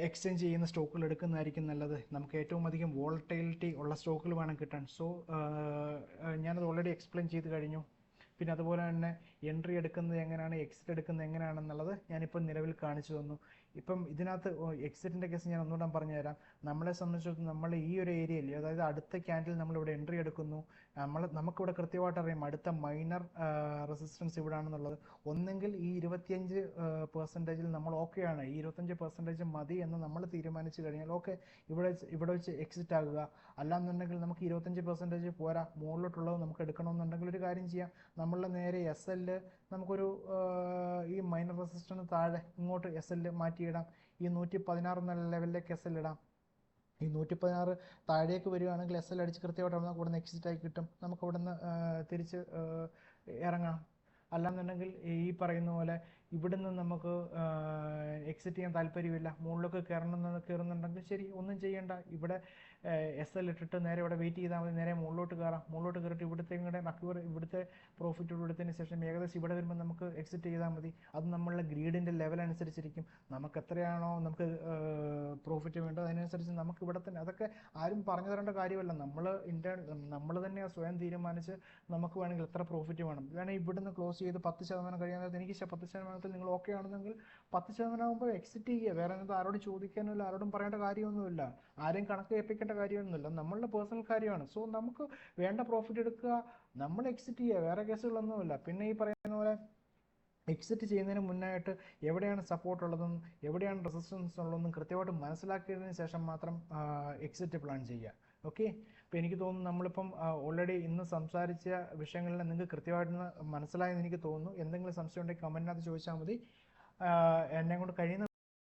Speaker 1: എക്സ്ചേഞ്ച് ചെയ്യുന്ന സ്റ്റോക്കുകൾ എടുക്കുന്നതായിരിക്കും നല്ലത്. നമുക്ക് ഏറ്റവും അധികം വോളറ്റൈലിറ്റി ഉള്ള സ്റ്റോക്കുകൾ വേണം കിട്ടാൻ. സോ ഞാനത് ഓൾറെഡി എക്സ്പ്ലെയിൻ ചെയ്ത് കഴിഞ്ഞു. പിന്നെ അതുപോലെ തന്നെ എൻട്രി എടുക്കുന്നത് എങ്ങനെയാണ്, എക്സിറ്റ് എടുക്കുന്നത് എങ്ങനെയാണെന്നുള്ളത് ഞാനിപ്പോൾ നിലവിൽ കാണിച്ചു തന്നു. ഇപ്പം ഇതിനകത്ത് എക്സിറ്റിൻ്റെ കേസ് ഞാൻ ഒന്നുകൂടെ പറഞ്ഞു തരാം. നമ്മളെ സംബന്ധിച്ചിടത്തോളം നമ്മൾ ഈ ഒരു ഏരിയയിൽ, അതായത് അടുത്ത ക്യാൻഡിൽ നമ്മളിവിടെ എൻട്രി എടുക്കുന്നു. നമുക്കിവിടെ കൃത്യമായിട്ട് അറിയാം അടുത്ത മൈനർ റെസിസ്റ്റൻസ് ഇവിടെ ആണെന്നുള്ളത്. ഒന്നെങ്കിൽ ഈ 25% നമ്മൾ ഓക്കെയാണ്, ഈ 25% മതി എന്ന് നമ്മൾ തീരുമാനിച്ചു കഴിഞ്ഞാൽ ഓക്കെ, ഇവിടെ വെച്ച് എക്സിറ്റ് ആകുക. അല്ലാന്നുണ്ടെങ്കിൽ നമുക്ക് 25% പോരാ, മുകളിലോട്ടുള്ളത് നമുക്ക് എടുക്കണമെന്നുണ്ടെങ്കിൽ ഒരു കാര്യം ചെയ്യാം. നമ്മളുടെ നേരെ SL നമുക്കൊരു ഈ മൈനർ റെസിസ്റ്റൻസ് താഴെ ഇങ്ങോട്ട് SL മാറ്റിയിടാം. ഈ 116 എന്നുള്ള ലെവലിലേക്ക് SL ഇടാം. ഈ 116 താഴേക്ക് വരികയാണെങ്കിൽ SL അടിച്ച് കൃത്യമായിട്ട് അവിടെ നിന്ന് എക്സിറ്റ് ആയി കിട്ടും. നമുക്ക് അവിടെ നിന്ന് തിരിച്ച് ഇറങ്ങാം. അല്ലാന്നുണ്ടെങ്കിൽ ഈ പറയുന്ന പോലെ ഇവിടുന്ന് നമുക്ക് എക്സിറ്റ് ചെയ്യാൻ താല്പര്യമില്ല, മുകളിലൊക്കെ കയറുന്നുണ്ടെങ്കിൽ ശരി, ഒന്നും ചെയ്യേണ്ട. ഇവിടെ SL ഇട്ടിട്ട് നേരെ ഇവിടെ വെയിറ്റ് ചെയ്താൽ മതി. നേരെ മുകളിലോട്ട് കയറിയിട്ട് ഇവിടുത്തെ പ്രോഫിറ്റ് എടുത്തതിന് ശേഷം ഏകദേശം ഇവിടെ വരുമ്പോൾ നമുക്ക് എക്സിറ്റ് ചെയ്താൽ മതി. അത് നമ്മളുടെ ഗ്രീഡിൻ്റെ ലെവൽ അനുസരിച്ചിരിക്കും. നമുക്ക് എത്രയാണോ നമുക്ക് പ്രോഫിറ്റ് വേണ്ടത് അതിനനുസരിച്ച് നമുക്ക് ഇവിടെ തന്നെ, അതൊക്കെ ആരും പറഞ്ഞു തരേണ്ട കാര്യമല്ല. നമ്മൾ തന്നെ സ്വയം തീരുമാനിച്ച് നമുക്ക് വേണമെങ്കിൽ എത്ര പ്രോഫിറ്റ് വേണമെങ്കിൽ ഇവിടുന്ന് ക്ലോസ് ചെയ്ത് 10% കഴിയാൻ എനിക്ക് 10% നിങ്ങൾ ഓക്കെ ആണെന്നെങ്കിൽ 10% ആകുമ്പോൾ എക്സിറ്റ് ചെയ്യുക. വേറെ എന്താ, ആരോടും ചോദിക്കാനില്ല, ആരോടും പറയേണ്ട കാര്യമൊന്നുമില്ല, ആരെയും കണക്ക് കേൾപ്പിക്കേണ്ട കാര്യമൊന്നുമില്ല. നമ്മളുടെ പേഴ്സണൽ കാര്യമാണ്. സോ നമുക്ക് വേണ്ട പ്രോഫിറ്റ് എടുക്കുക, നമ്മൾ എക്സിറ്റ് ചെയ്യുക, വേറെ കേസുകളൊന്നുമില്ല. പിന്നെ ഈ പറയുന്ന പോലെ എക്സിറ്റ് ചെയ്യുന്നതിന് മുന്നായിട്ട് എവിടെയാണ് സപ്പോർട്ട് ഉള്ളതെന്നും എവിടെയാണ് റെസിസ്റ്റൻസ് ഉള്ളതെന്നും കൃത്യമായിട്ട് മനസ്സിലാക്കിയതിന് ശേഷം മാത്രം എക്സിറ്റ് പ്ലാൻ ചെയ്യുക. ഓക്കെ, അപ്പോൾ എനിക്ക് തോന്നുന്നു നമ്മളിപ്പം ഓൾറെഡി ഇന്ന് സംസാരിച്ച വിഷയങ്ങളിൽ നിങ്ങൾക്ക് കൃത്യമായിട്ട് മനസ്സിലായെന്ന് എനിക്ക് തോന്നുന്നു. എന്തെങ്കിലും സംശയം ഉണ്ടെങ്കിൽ കമൻറ്റിനകത്ത് ചോദിച്ചാൽ മതി. എന്നെ കൊണ്ട് കഴിയുന്ന